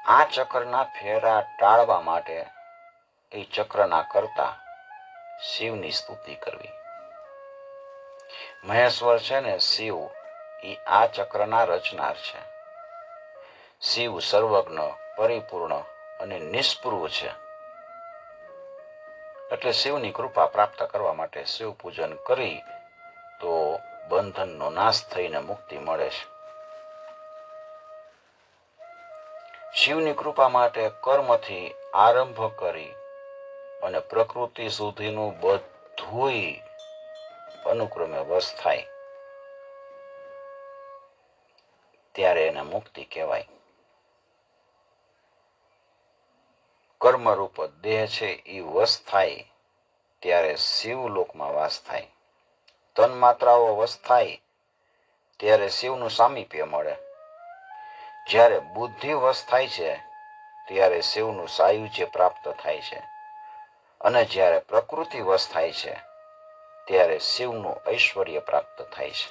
આ ચક્રના ફેરા ટાળવા માટે એ ચક્રના કરતા શિવની સ્તુતિ કરવી. મહેશ્વર છે ને શિવ એ આ ચક્રના રચનાર છે. શિવ સર્વજ્ઞ, પરિપૂર્ણ અને નિષ્પૃહ છે. એટલે શિવની કૃપા પ્રાપ્ત કરવા માટે શિવ પૂજન કરી તો બંધનનો નાશ થઈને મુક્તિ મળે છે. શિવની કૃપા માટે કર્મથી આરંભ કરી અને પ્રકૃતિ સુધીનું બધુંય અનુક્રમે વશ થાય ત્યારે એને મુક્તિ કહેવાય. કર્મરૂપ દેહ છે એ વશ થાય ત્યારે શિવલોકમાં વાસ થાય. તન્માત્રાઓ વશ થાય ત્યારે શિવનું સામીપ્ય મળે. જ્યારે બુદ્ધિ વશ થાય છે ત્યારે શિવનું સાયુજ્ય પ્રાપ્ત થાય છે. અને જ્યારે પ્રકૃતિ વશ થાય છે ત્યારે શિવનું ઐશ્વર્ય પ્રાપ્ત થાય છે.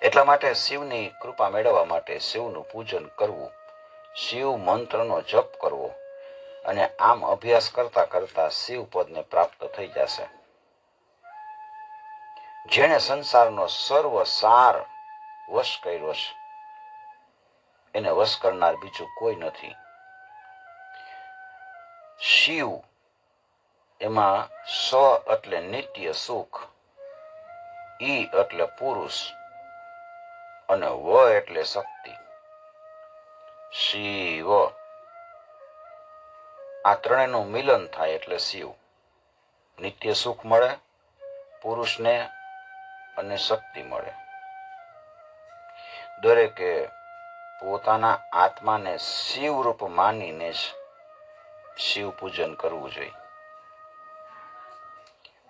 એટલા માટે શિવની કૃપા મેળવવા માટે શિવનું પૂજન કરવું, શિવ મંત્રનો જપ કરવો અને આમ અભ્યાસ કરતા કરતા શિવ પદને પ્રાપ્ત થઈ જશે. જેણે સંસારનો સર્વ સાર વશ કર્યો છે એને વશ કરનાર બીજું કોઈ નથી. શિવ એમાં સ એટલે નિત્ય સુખ, ઈ એટલે પુરુષ અને વ એટલે શક્તિ. શિવ આ ત્રણેયનું મિલન થાય એટલે શિવ. નિત્ય સુખ મળે પુરુષને અને શક્તિ મળે. દરેકે પોતાના આત્માને શિવરૂપ માનીને જ શિવ પૂજન કરવું જોઈએ.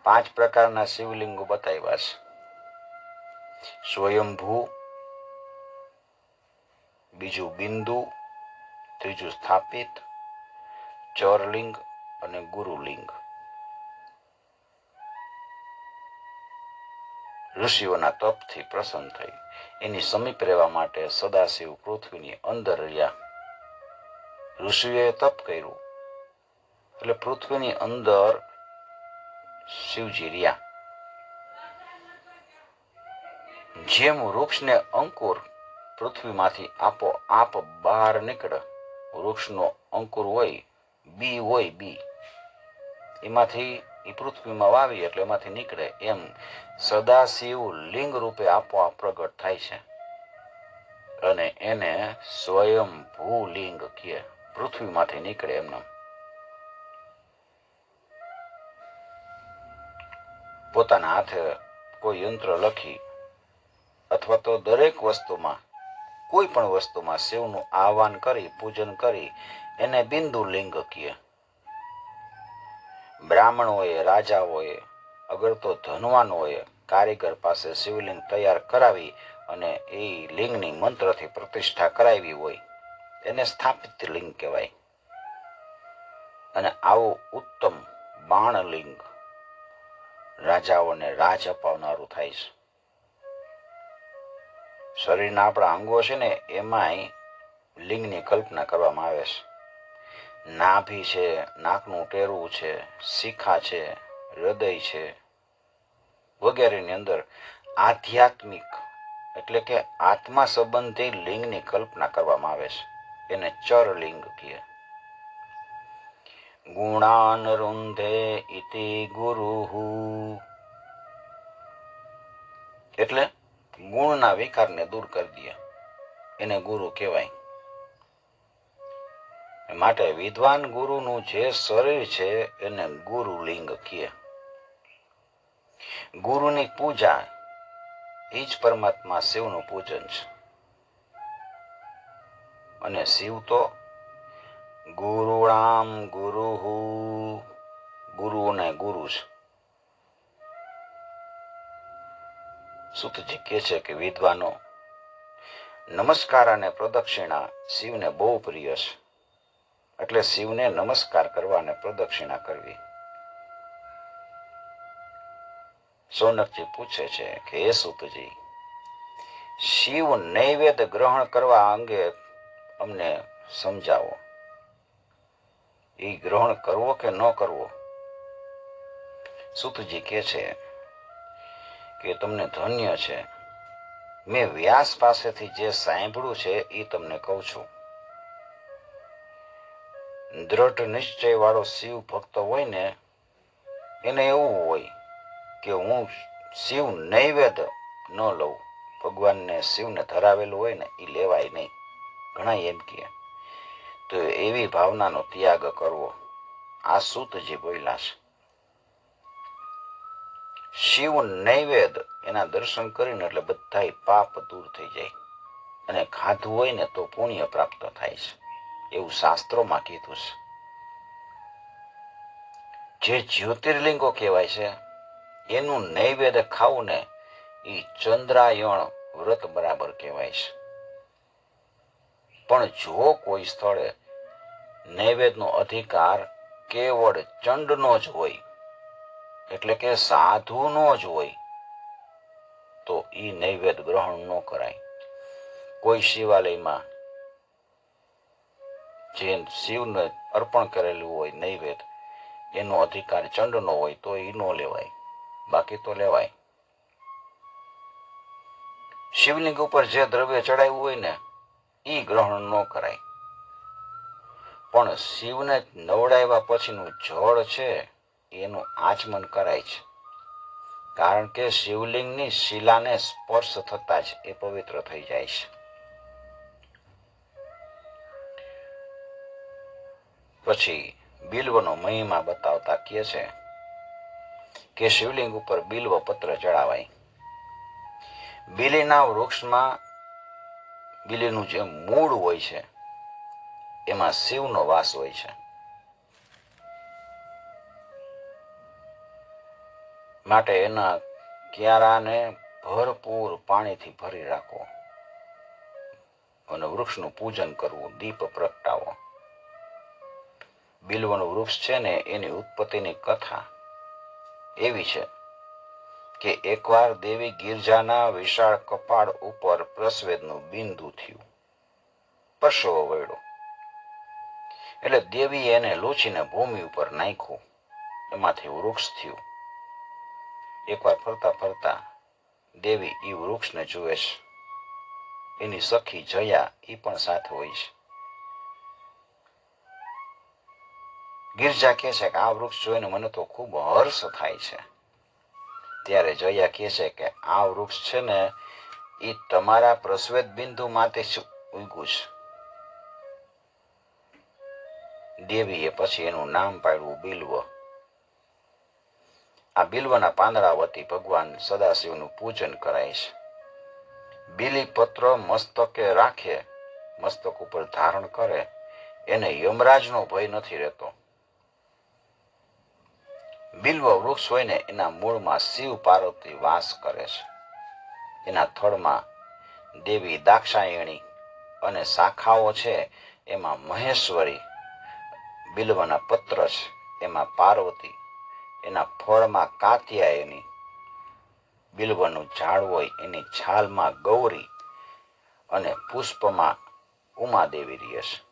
5 પ્રકારના શિવલિંગો બતાવ્યા છે. સ્વયંભૂ, બીજું બિંદુ, ત્રીજું સ્થાપિત, ચરલિંગ અને ગુરુલિંગ. ઋષિઓના તપથી પ્રસન્ન થઈ એની સમીપ રહેવા માટે સદાશિવ પૃથ્વીની અંદર રહ્યા. ઋષિઓએ તપ કર્યું એટલે પૃથ્વીની અંદર શિવજી રહ્યા. જેમ વૃક્ષને અંકુર પૃથ્વીમાંથી આપોઆપ બહાર નીકળે, વૃક્ષનો અંકુર હોય, બી હોય, બી એમાંથી એ પૃથ્વીમાં વાવી એટલે એમાંથી નીકળે, એમ સદાશિવ લિંગ રૂપે આપોઆપ પ્રગટ થાય છે અને એને સ્વયંભૂ લિંગ કહે. પૃથ્વીમાંથી નીકળે એમના. પોતાના હાથે કોઈ યંત્ર લખી અથવા તો દરેક વસ્તુમાં, કોઈ પણ વસ્તુમાં શિવનું આહવાન કરી પૂજન કરી એને બિંદુ લિંગ કહે. બ્રાહ્મણોએ, રાજાઓએ, અગર તો ધનવાનોએ કારીગર પાસે શિવલિંગ તૈયાર કરાવી અને એ લિંગની મંત્રથી પ્રતિષ્ઠા કરાવી હોય એને સ્થાપિત લિંગ કહેવાય. અને આવું ઉત્તમ બાણલિંગ રાજાઓને રાજ અપાવનારું થાય છે. શરીરના આપણા અંગો છે ને એમાંય લિંગની કલ્પના કરવામાં આવે છે. નાભી છે, નાકનું ટેરવું છે, શિખા છે, હૃદય છે વગેરેની અંદર આધ્યાત્મિક એટલે કે આત્મા સંબંધી લિંગની કલ્પના કરવામાં આવે છે. એને ચરલિંગ કહે. ગુણાનરુંધે ઇતિ ગુરુહુ એટલે ગુણના વિકારને દૂર કરી દે એને ગુરુ કહેવાય. માટે વિદ્વાન ગુરુનું જે શરીર છે એને ગુરુ લિંગ કહે. ગુરુની પૂજા એ જ પરમાત્મા શિવનું પૂજન છે. અને શિવ તો ગુરુણામ ગુરુહુ, ગુરુને ગુરુ છે. સુતજી કહે છે કે વિદ્વાનો નમસ્કાર અને પ્રદક્ષિણા શિવને બહુ પ્રિય છે. એટલે શિવને નમસ્કાર કરવા અને પ્રદક્ષિણા કરવી. સોનકજી પૂછે છે કે હે સુતજી, શિવ નૈવેદ્ય ગ્રહણ કરવા અંગે અમને સમજાવો. એ ગ્રહણ કરવો કે ન કરવો? સુતજી કહે છે કે તમને ધન્ય છે. મેં વ્યાસ પાસેથી જે સાંભળ્યું છે એ તમને કહું છું. દ્રઢ નિશ્ચય વાળો શિવ ભક્ત હોય ને એને એવું હોય કે હું શિવ નૈવેદ્ય ન લઉં. ભગવાનને શિવને ધરાવેલું હોય ને એ લેવાય નહીં. ઘણા એમ કહે. તો એવી ભાવનાનો ત્યાગ કરવો. આ સૂતજી બોલ્યા છે. શિવ નૈવેદ્ય એના દર્શન કરીને એટલે બધા પાપ દૂર થઈ જાય. અને ખાધું હોય ને તો પુણ્ય પ્રાપ્ત થાય છે. એવું શાસ્ત્રોમાં કીધું છે. જે જ્યોતિર્લિંગો કહેવાય છે એનું નૈવેદ્ય ખાવું ને એ ચંદ્રાયણ વ્રત બરાબર કહેવાય છે. પણ જો કોઈ સ્થળે નૈવેદ્યનો અધિકાર કેવળ ચંડનો જ હોય, એટલે કે સાધુનો જ હોય, તો એ નૈવેદ્ય ગ્રહણ ન કરાય. કોઈ શિવાલયમાં જે શિવને અર્પણ કરેલું હોય નૈવેદ્ય, એનો અધિકાર ચંડનો હોય તો એ ન લેવાય. બાકી તો લેવાય. શિવલિંગ ઉપર જે દ્રવ્ય ચડાવ્યું હોય ને એ ગ્રહણ ન કરાય. પણ શિવને નવડાવ્યા પછીનું જળ છે એનું આચમન કરાય છે. કારણ કે શિવલિંગની શિલાને સ્પર્શ થતા જ એ પવિત્ર થઈ જાય છે. પછી બિલ્વનો મહિમા બતાવતા કહે છે કે શિવલિંગ ઉપર બિલ્વ પત્ર ચડાવાય. બિલીના વૃક્ષમાં બિલીનું જે મૂળ હોય છે એમાં શિવનો વાસ હોય છે. માટે એના ક્યારાને ભરપૂર પાણીથી ભરી રાખો અને વૃક્ષનું પૂજન કરવું, દીપ પ્રગટાવો. બિલ્વનું વૃક્ષ છે ને એની ઉત્પત્તિની કથા એવી છે કે એકવાર દેવી ગિરજાના વિશાળ કપાળ ઉપર પ્રસ્વેદનું બિંદુ થયું. પરસેવો વળ્યો એટલે દેવીએ એને લૂછીને ભૂમિ ઉપર નાખ્યું. એમાંથી વૃક્ષ થયું. એકવાર ફરતા ફરતા દેવી એ વૃક્ષને જુએ છે. એની સખી જયા એ પણ સાથે હોય છે. ગિરજા કહે છે કે આ વૃક્ષ જોઈને મને તો ખૂબ હર્ષ થાય છે. ત્યારે જયા કહે છે કે આ વૃક્ષ છે ને એ તમારા પ્રસ્વેદ બિંદુ માટે જ ઉગ્યું છે. દેવીએ પછી એનું નામ પાડ્યું બિલ્વ. આ બિલ્વના પાંદડા વતી ભગવાન સદાશિવનું પૂજન કરાય છે. બિલીપત્ર મસ્તકે રાખે, મસ્તક ઉપર ધારણ કરે, એને યમરાજનો ભય નથી રહેતો. બિલ્વ વૃક્ષ હોય ને એના મૂળમાં શિવ પાર્વતી વાસ કરે છે. એના થડમાં દેવી દાક્ષાયણી અને શાખાઓ છે એમાં મહેશ્વરી. બિલ્વના પત્ર છે એમાં પાર્વતી, એના ફળમાં કાત્યાયની, બિલ્વનું ઝાડ હોય એની છાલમાં ગૌરી અને પુષ્પમાં ઉમાદેવી રહે છે.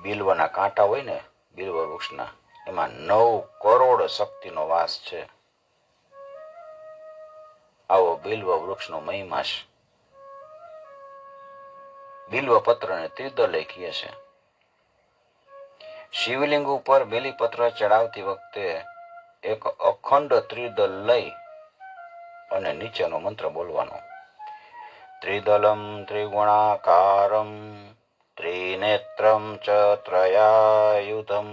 બિલ્વના કાંટા હોય ને બિલ્વ વૃક્ષના એમાં 9 કરોડ શક્તિનો વાસ છે. આવો બિલ્વ વૃક્ષનો મહિમા છે. બિલ્વ પત્રને ત્રિદલે કહે છે. શિવલિંગ ઉપર બેલીપત્ર ચડાવતી વખતે એક અખંડ ત્રિદલ લઈ અને નીચેનો મંત્ર બોલવાનો. ત્રિદલમ ત્રિગુણાકારમ ત્રિનેત્રમ ચ ત્રયાયુધમ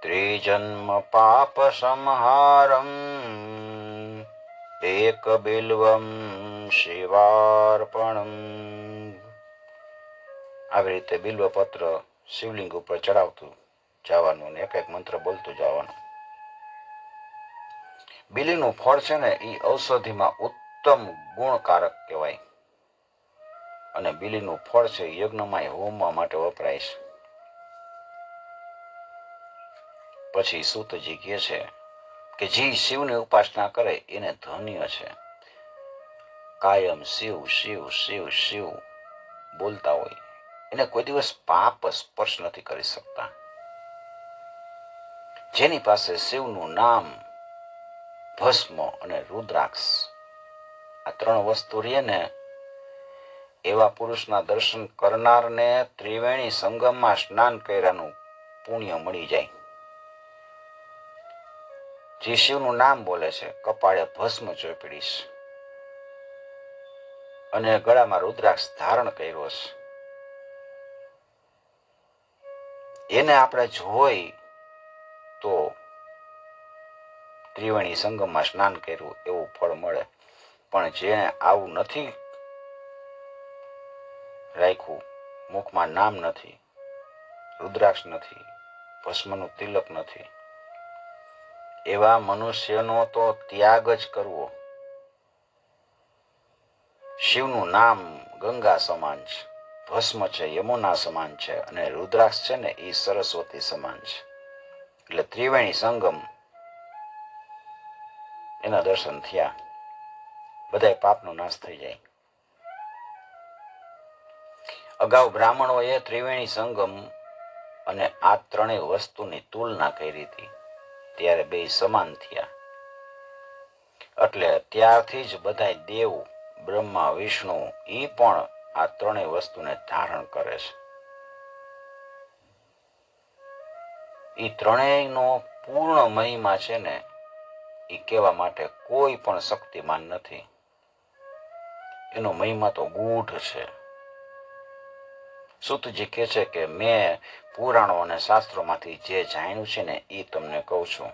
ત્રિજન્મ પાપ સંહારમ એક બિલ્વમ શિવાર્પણમ. આવી રીતે બિલ્વપત્ર શિવલિંગ ઉપર ચડાવતું જવાનું ને એક એક મંત્ર બોલતું જવાનું. બિલીનું ફળ છે ને એ ઔષધિમાં ઉત્તમ ગુણકારક કહેવાય અને બિલીનું ફળ છે યજ્ઞમાં હોમવા માટે વપરાય છે. પછી સૂતજી કહે છે કે જે શિવની ઉપાસના કરે એને ધન્ય છે. કાયમ શિવ શિવ શિવ શિવ બોલતા હોય એને કોઈ દિવસ પાપ સ્પર્શ નથી કરી શકતા. જેની પાસે શિવનું નામ, ભસ્મ અને રુદ્રાક્ષ આ ત્રણ વસ્તુ રહે ને એવા પુરુષના દર્શન કરનારને ત્રિવેણી સંગમમાં સ્નાન કર્યાનું પુણ્ય મળી જાય. જે શિવનું નામ બોલે છે, કપાળે ભસ્મ ચોપડીશ અને ગળામાં રુદ્રાક્ષ ધારણ કર્યો છે, એને આપણે જોઈ તો ત્રિવેણી સંગમમાં સ્નાન કર્યું એવું ફળ મળે. પણ જેને આવું નથી રાખ્યું, મુખમાં નામ નથી, રુદ્રાક્ષ નથી, ભસ્મનું તિલક નથી, એવા મનુષ્યનો તો ત્યાગ જ કરવો. શિવનું નામ ગંગા સમાન છે, ભસ્મ છે યમુના સમાન છે અને રુદ્રાક્ષ છે ને એ સરસ્વતી સમાન છે. એટલે ત્રિવેણી સંગમ એના દર્શન થયા, બધા પાપનો નાશ થઈ જાય. અગાઉ બ્રાહ્મણોએ ત્રિવેણી સંગમ અને આ ત્રણેય વસ્તુની તુલના કરી હતી, ત્યારે બે સમાન થયા. એટલે ત્યારથી જ બધા દેવ, બ્રહ્મા, વિષ્ણુ એ પણ આ ત્રણેય વસ્તુને ધારણ કરે છે. એ ત્રણેયનો પૂર્ણ મહિમા છે ને એ કહેવા માટે કોઈ પણ શક્તિમાન નથી. એનો મહિમા તો ગૂઢ છે. સૂતજી કહે છે કે મેં પુરાણો અને શાસ્ત્રોમાંથી જે જાણ્યું છે ને એ તમને કહું છું.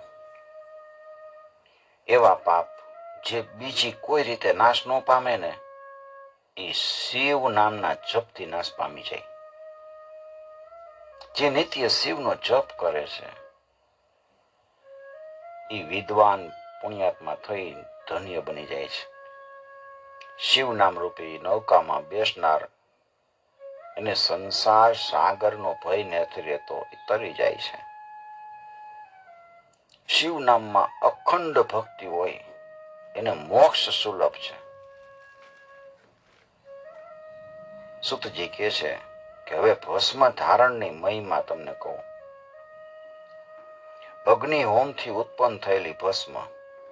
એવા પાપ જે બીજી કોઈ રીતે નાશ ન પામે ને એ શિવ નામના જપથી નાશ પામી જાય. જે નિત્ય શિવનો જપ કરે છે એ વિદ્વાન પુણ્યાત્મા થઈ ધન્ય બની જાય છે. શિવ નામ રૂપી નૌકામાં બેસનાર એને સંસાર સાગરનો ભય નથી રહેતો, એ તરી જાય છે. શિવ નામમાં અખંડ ભક્તિ હોય એને મોક્ષ સુલભ છે. સૂતજી કહે છે કે હવે ભસ્મ ધારણની મહિમા તમને કહું. અગ્નિ હોમથી ઉત્પન્ન થયેલી ભસ્મ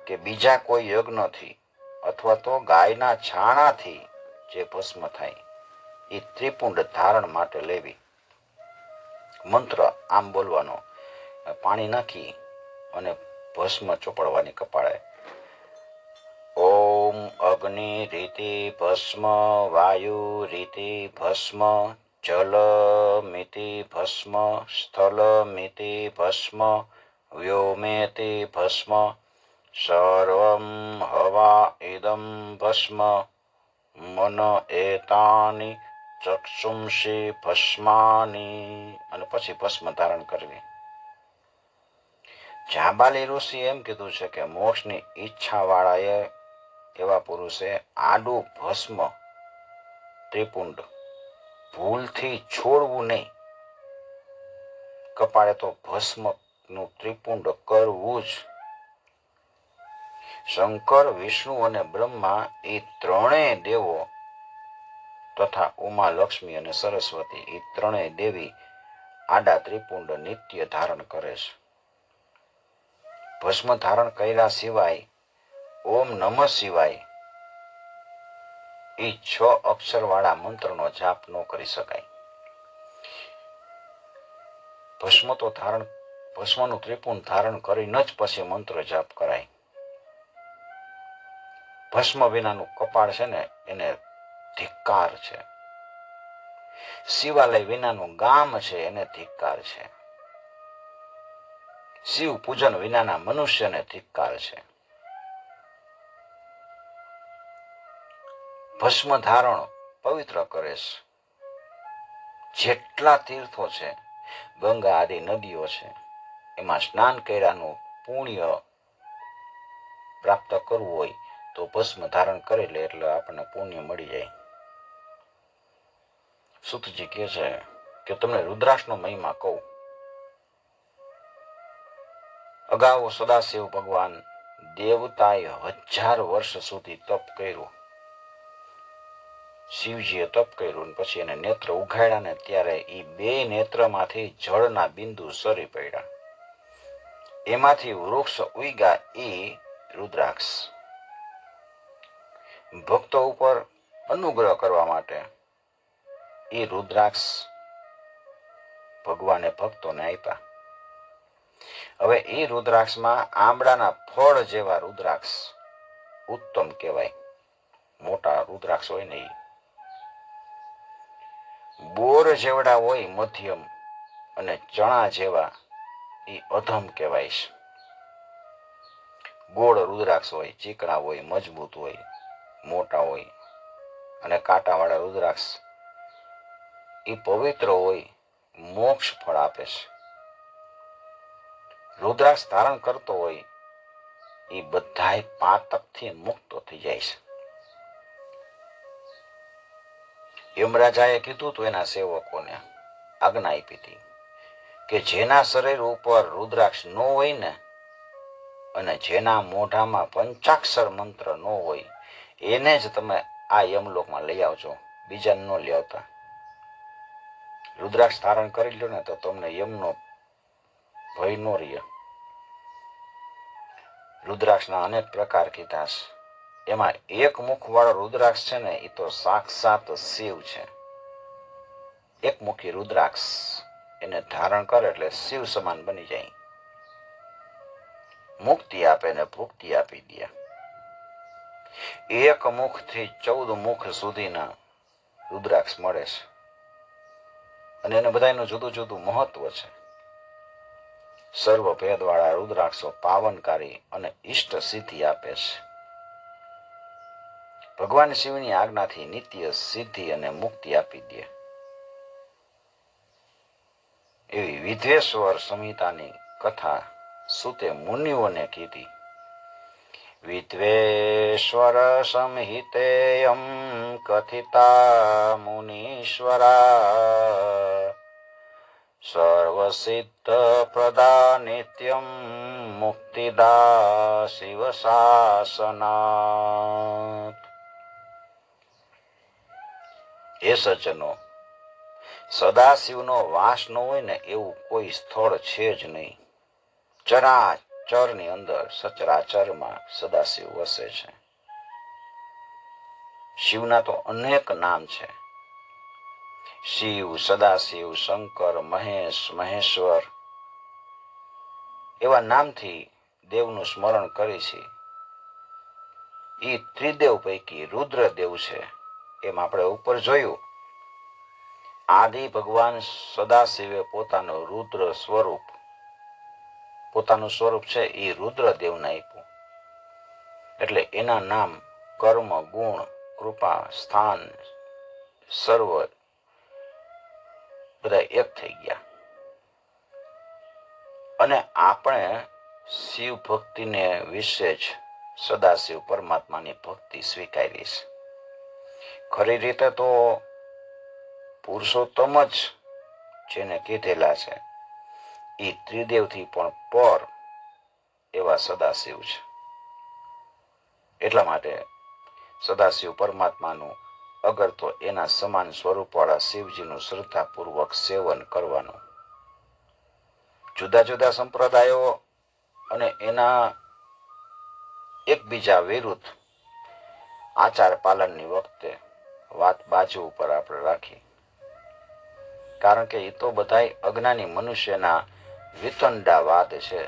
કે બીજા કોઈ યજ્ઞથી અથવા તો ગાયના છાણાથી જે ભસ્મ થાય એ ત્રિપુંડ ધારણ માટે લેવી. મંત્ર આમ બોલવાનો, પાણી નાખી અને ભસ્મ ચોપડવાની કપાળે. ઓમ અગ્નિ રીતિ ભસ્મ, વાયુ રીતિ ભસ્મ, જલ મિતિ ભસ્મ, સ્થલ મિતિ ભસ્મ, વ્યોમેતિ ભસ્મ, સર્વમ હવા ઇદમ ભસ્મ, મન એતાની ચક્ષુંષી ભસ્માની. અને પછી ભસ્મ ધારણ કરવી. જાંબાલી ઋષિ એમ કીધું છે કે મોક્ષની ઈચ્છા વાળાએ એવા પુરુષે આડું ભસ્મ ત્રિપુંડ ભૂલથી છોડવું નહીં. કપાળે તો ભસ્મનું ત્રિપુંડ કરવું જ. શંકર, વિષ્ણુ અને બ્રહ્મા એ ત્રણેય દેવો તથા ઉમા, લક્ષ્મી અને સરસ્વતી એ ત્રણેય દેવી આડા ત્રિપુંડ નિત્ય ધારણ કરે છે. ભસ્મ ધારણ કર્યા સિવાય ઓમ નમઃ શિવાય એ 6 અક્ષર વાળા મંત્રનો જાપ ન કરી શકાય. ભસ્મનું ત્રિપુંડ ધારણ કરીને જ પછી મંત્ર જાપ કરાય. ભસ્મ વિનાનું કપાળ છે ને એને ધિક્કાર છે. શિવાલય વિનાનું ગામ છે એને ધિક્કાર છે. શિવ પૂજન વિનાના મનુષ્યને ધિક્કાર છે. ભસ્મ ધારણ પવિત્ર કરે છે. જેટલા તીર્થો છે, ગંગા આદિ નદીઓ છે, એમાં સ્નાન કર્યાનું પુણ્ય પ્રાપ્ત કરવું હોય તો ભસ્મ ધારણ કરી લે એટલે આપણને પુણ્ય મળી જાય. સુતજી કહે છે કે તમને રુદ્રાક્ષનો મહિમા કહું. અગાઉ સદાશિવ ભગવાન દેવતાએ 1000 વર્ષ સુધી તપ કર્યું. શિવજીએ તપ કર્યું પછી એને નેત્ર ઉઘાડ્યા ને ત્યારે એ 2 નેત્રમાંથી જળના બિંદુ સરી પડ્યા. એમાંથી વૃક્ષ ઉગ્યા એ રુદ્રાક્ષ. ભક્તો ઉપર અનુગ્રહ કરવા માટે એ રુદ્રાક્ષ ભગવાને ભક્તોને આપ્યા. હવે એ રુદ્રાક્ષમાં આંબળાના ફળ જેવા રુદ્રાક્ષ ઉત્તમ કહેવાય. મોટા રુદ્રાક્ષ હોય ને એ બોર જેવડા હોય મધ્યમ, અને ચણા જેવા એ અધમ કહેવાય છે. ગોળ રુદ્રાક્ષ હોય, ચીકણા હોય, મજબૂત હોય, મોટા હોય, અને કાંટાવાળા રુદ્રાક્ષ એ પવિત્ર હોય, મોક્ષ ફળ આપે છે. રુદ્રાક્ષ ધારણ કરતો હોય એ બધાય પાતકથી મુક્ત થઈ જાય છે. યમરાજાએ કીધું તું એના સેવકોને, આજ્ઞા આપી હતી કે જેના શરીર ઉપર રુદ્રાક્ષ ન હોય ને અને જેના મોઢામાં પંચાક્ષર મંત્ર ન હોય એને જ તમે આ યમલોકમાં લઈ આવજો, બીજાને ન લઈ આવતા. રુદ્રાક્ષ ધારણ કરી લો ને તો તમને યમનો ભય ન રહે. રુદ્રાક્ષના અનેક પ્રકાર કીધા છે. એમાં એક મુખવાળો રુદ્રાક્ષ છે ને એ તો સાક્ષાત શિવ છે. એક મુખી રુદ્રાક્ષ એને ધારણ કરે એટલે શિવ સમાન બની જાય. મુક્તિ આપે ને ભુક્તિ આપી દે. એક મુખથી 14 મુખ સુધીના રુદ્રાક્ષ મળે છે અને એને બધાનું જુદું જુદું મહત્વ છે. સર્વ ભેદવાળા રુદ્રાક્ષો પાવનકારી અને ઇષ્ટ સિદ્ધિ આપે છે. ભગવાન શિવની આજ્ઞાથી નિત્ય સિદ્ધિ અને મુક્તિ આપી દે. એવી વિદ્વેશ્વર સંહિતાની કથા સુતે મુનિઓને કીધી. વિદ્વેશ્વર સંહિતેયમ કથિતા મુનીશ્વરા સર્વસિદ્ધ પ્રદા નિત્યમ મુક્તિદા શિવ શાસનાત. એ સજ્જનો, સદાશિવનો વાસ ન હોય ને એવું કોઈ સ્થળ છે જ નહીં. ચરાચરની અંદર સચરાચરમાં સદાશિવ વસે છે. શિવના તો અનેક નામ છે. શિવ, સદાશિવ, શંકર, મહેશ, મહેશ્વર એવા નામથી દેવનું સ્મરણ કરે છે. એ ત્રિદેવ પૈકી રુદ્રદેવ છે. એમ આપણે ઉપર જોયું, આદિ ભગવાન સદાશિવે પોતાનું રુદ્ર સ્વરૂપ, પોતાનું સ્વરૂપ છે એ રુદ્રદેવને આપ્યું. એટલે એના નામ કર્મ, ગુણ, કૃપા, સ્થાન સર્વ બધા એક થઈ ગયા. અને આપણે શિવ ભક્તિને વિશે જ સદાશિવ પરમાત્માની ભક્તિ સ્વીકારી છે. ખરી રીતે તો પુરુષોત્તમ જ જેને કીધેલા છે એ ત્રિદેવથી પણ પર એવા સદાશિવ છે. એટલા માટે સદાશિવ પરમાત્માનું અગર તો એના સમાન સ્વરૂપવાળા શિવજીનું શ્રદ્ધાપૂર્વક સેવન કરવાનું. જુદા જુદા સંપ્રદાયો અને એના એકબીજા વિરુદ્ધ આચાર પાલનની વખતે વાત બાજુ ઉપર આપણે રાખી. કારણ કે એ તો બધાય અજ્ઞાની મનુષ્યના વિતંડા વાત છે.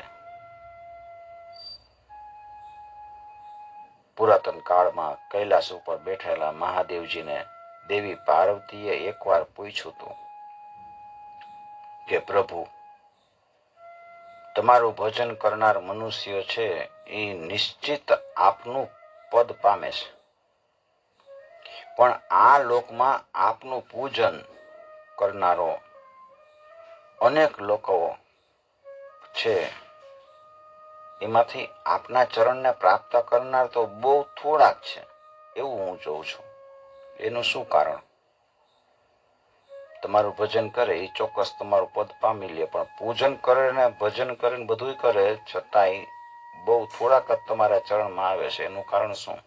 પુરાતન કાળમાં કૈલાસ ઉપર બેઠેલા મહાદેવજીને દેવી પાર્વતીએ એકવાર પૂછ્યું હતું કે પ્રભુ, તમારું ભજન કરનાર મનુષ્ય છે એ નિશ્ચિત આપનું પદ પામે છે, પણ આ લોકમાં આપનું પૂજન કરનારો અનેક લોકો છે, એમાંથી આપના ચરણને પ્રાપ્ત કરનાર તો બહુ થોડાક છે એવું હું જોઉં છું. એનું શું કારણ? તમારું ભજન કરે એ ચોક્કસ તમારું પદ પામી લે, પણ પૂજન કરે ને ભજન કરે ને બધું કરે છતાંય બહુ થોડાક જ તમારા ચરણમાં આવે છે. એનું કારણ શું?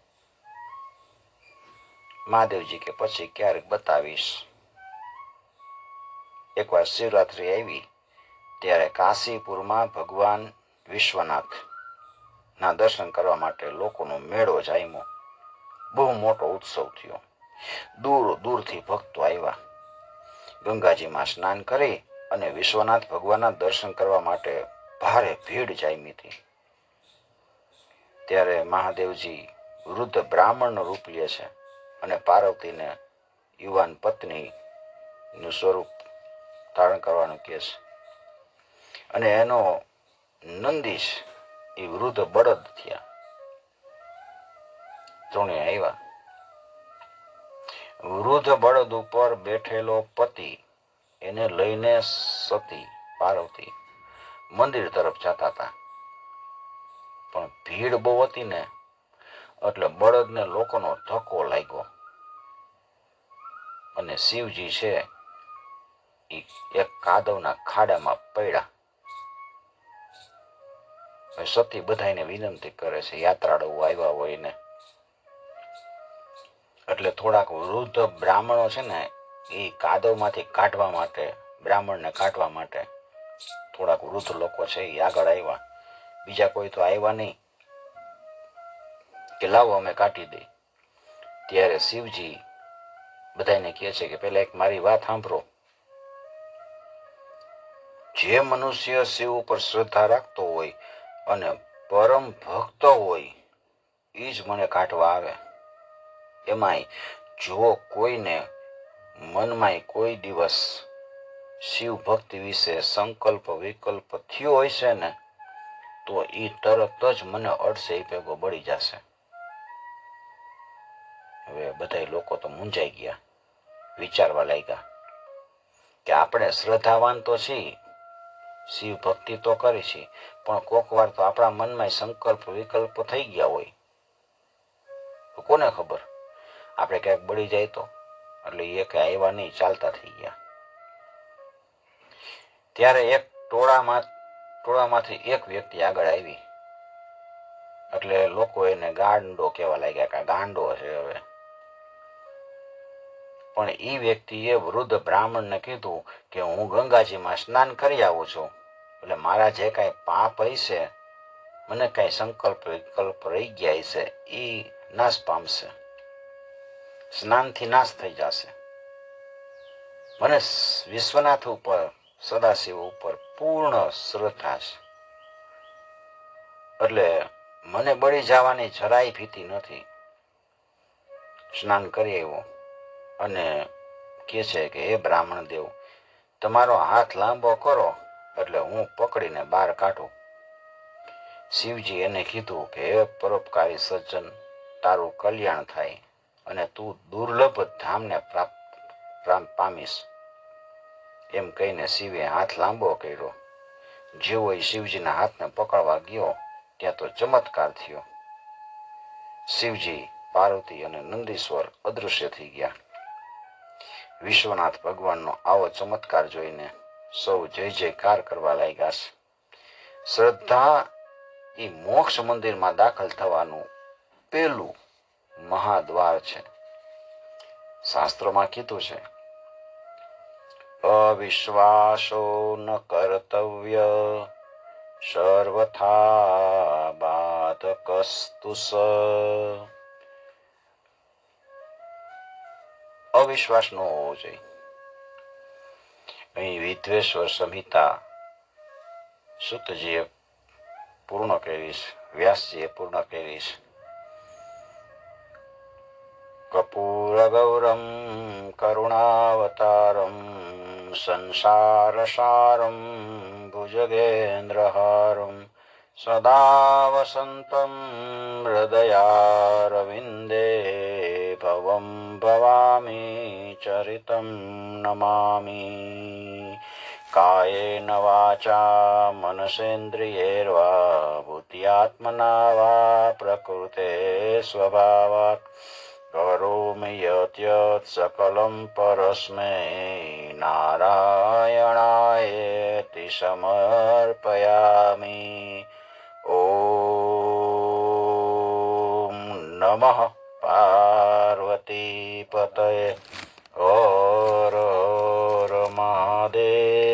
મહાદેવજી કે પછી ક્યારેક બતાવીશ. એકવાર શિવરાત્રી આવી ત્યારે કાશીપુરમાં ભગવાન વિશ્વનાથ ના દર્શન કરવા માટે લોકોનો મેળો જામ્યો. બહુ મોટો ઉત્સવ થયો. દૂર દૂરથી ભક્તો આવ્યા. ગંગાજીમાં સ્નાન કરી અને વિશ્વનાથ ભગવાનના દર્શન કરવા માટે ભારે ભીડ જામી હતી. ત્યારે મહાદેવજી વૃદ્ધ બ્રાહ્મણનું રૂપ લે છે અને પાર્વતીને યુવાન પત્નીનું સ્વરૂપ ધારણ કરવાનું કહે છે. અને એનો નંદીશ એ વૃદ્ધ બળદ થયા. ત્રણે આવ્યા. વૃદ્ધ બળદ ઉપર બેઠેલો પતિ એને લઈને સતી પાર્વતી મંદિર તરફ જતા હતા, પણ ભીડ બહુ હતી ને એટલે બળદને લોકોનો ધક્કો લાગ્યો અને શિવજી છે એ એક કાદવના ખાડામાં પડ્યા. સતી બધાને વિનંતી કરે છે, યાત્રાળુઓ આવ્યા હોય ને એટલે થોડાક વૃદ્ધ બ્રાહ્મણો છે ને એ કાદવમાંથી કાઢવા માટે, બ્રાહ્મણને કાઢવા માટે થોડાક વૃદ્ધ લોકો છે એ આગળ આવ્યા. બીજા કોઈ તો આવ્યા નહીં કે લાવો અમે કાઢી દઈ. ત્યારે શિવજી બધાને કહે છે કે પેલા એક મારી વાત સાંભળો. જે મનુષ્ય શિવ ઉપર શ્રદ્ધા રાખતો હોય અને પરમ ભક્ત હોય એ જ મને કાઢવા આવે. એમાંય જો કોઈને મનમાં કોઈ દિવસ શિવ ભક્તિ વિશે સંકલ્પ વિકલ્પ થયો હોય છે ને તો એ તરત જ મને અડશે એ ભેગો બળી જશે. હવે બધા લોકો તો મૂંઝાઈ ગયા, વિચારવા લાગ્યા કે આપણે શ્રદ્ધાવાન તો છીએ, શિવ ભક્તિ તો કરી છે, પણ કોક વાર તો આપણા મનમાં સંકલ્પ વિકલ્પ થઈ ગયા હોય તો કોને ખબર, આપણે ક્યાંક બળી જાય તો. એટલે એ કઈ આવ્યા નહીં, ચાલતા થઈ ગયા. ત્યારે એક ટોળામાંથી એક વ્યક્તિ આગળ આવી એટલે લોકો એને ગાંડો કહેવા લાગ્યા કે ગાંડો છે. હવે પણ એ વ્યક્તિએ વૃદ્ધ બ્રાહ્મણને કીધું કે હું ગંગાજીમાં સ્નાન કરી આવું છું, એટલે મારા જે કઈ પાપ હશે, મને કઈ સંકલ્પ વિકલ્પ રહી ગયા હશે એ નાશ પામશે, સ્નાનથી નાશ થઈ જશે. મને વિશ્વનાથ ઉપર, સદાશિવ ઉપર પૂર્ણ શ્રદ્ધા છે, એટલે મને બળી જવાની જરાય ભીતિ નથી. સ્નાન કરી આવ્યો અને કહે છે કે હે બ્રાહ્મણ દેવ, તમારો હાથ લાંબો કરો એટલે હું પકડીને બહાર કાઢું. શિવજી એને કીધું કે હે પરોપકારી સજ્જન, તારું કલ્યાણ થાય અને તું દુર્લભ ધામને પામીશ. એમ કહીને શિવે હાથ લાંબો કર્યો. જેવો એ શિવજીના હાથને પકડવા ગયો ત્યાં તો ચમત્કાર થયો. શિવજી, પાર્વતી અને નંદીશ્વર અદૃશ્ય થઈ ગયા. વિશ્વનાથ ભગવાનનો આવો ચમત્કાર જોઈને સૌ જય જયકાર કરવા લાગ્યા છે. શ્રદ્ધા એ મોક્ષ મંદિરમાં દાખલ થવાનું પેલું મહાદ્વાર છે. શાસ્ત્રોમાં કીધું છે, અવિશ્વાસો ન કર્તવ્ય સર્વથા બાધકસ્તુ સ. અવિશ્વાસ ન હોવો જોઈએ. અહીં વિદ્વેશ્વર સંહિતા સુતજીએ પૂર્ણ કરી છે, વ્યાસજીએ પૂર્ણ કરી છે. कर्पूरगौरं करुणावतारं संसारसारं भुजगेन्द्रहारं सदा वसन्तं हृदयारविन्दे भवं भवामि चरितं नमामि। कायेन वाचा मनसेन्द्रियैर्वा बुद्ध्यात्मना वा प्रकृते स्वभावात् करोमि यत् यत् सकलं परस्मै नारायणायेति समर्पयामि। ॐ नमः पार्वतीपतये। हर हर महादेव।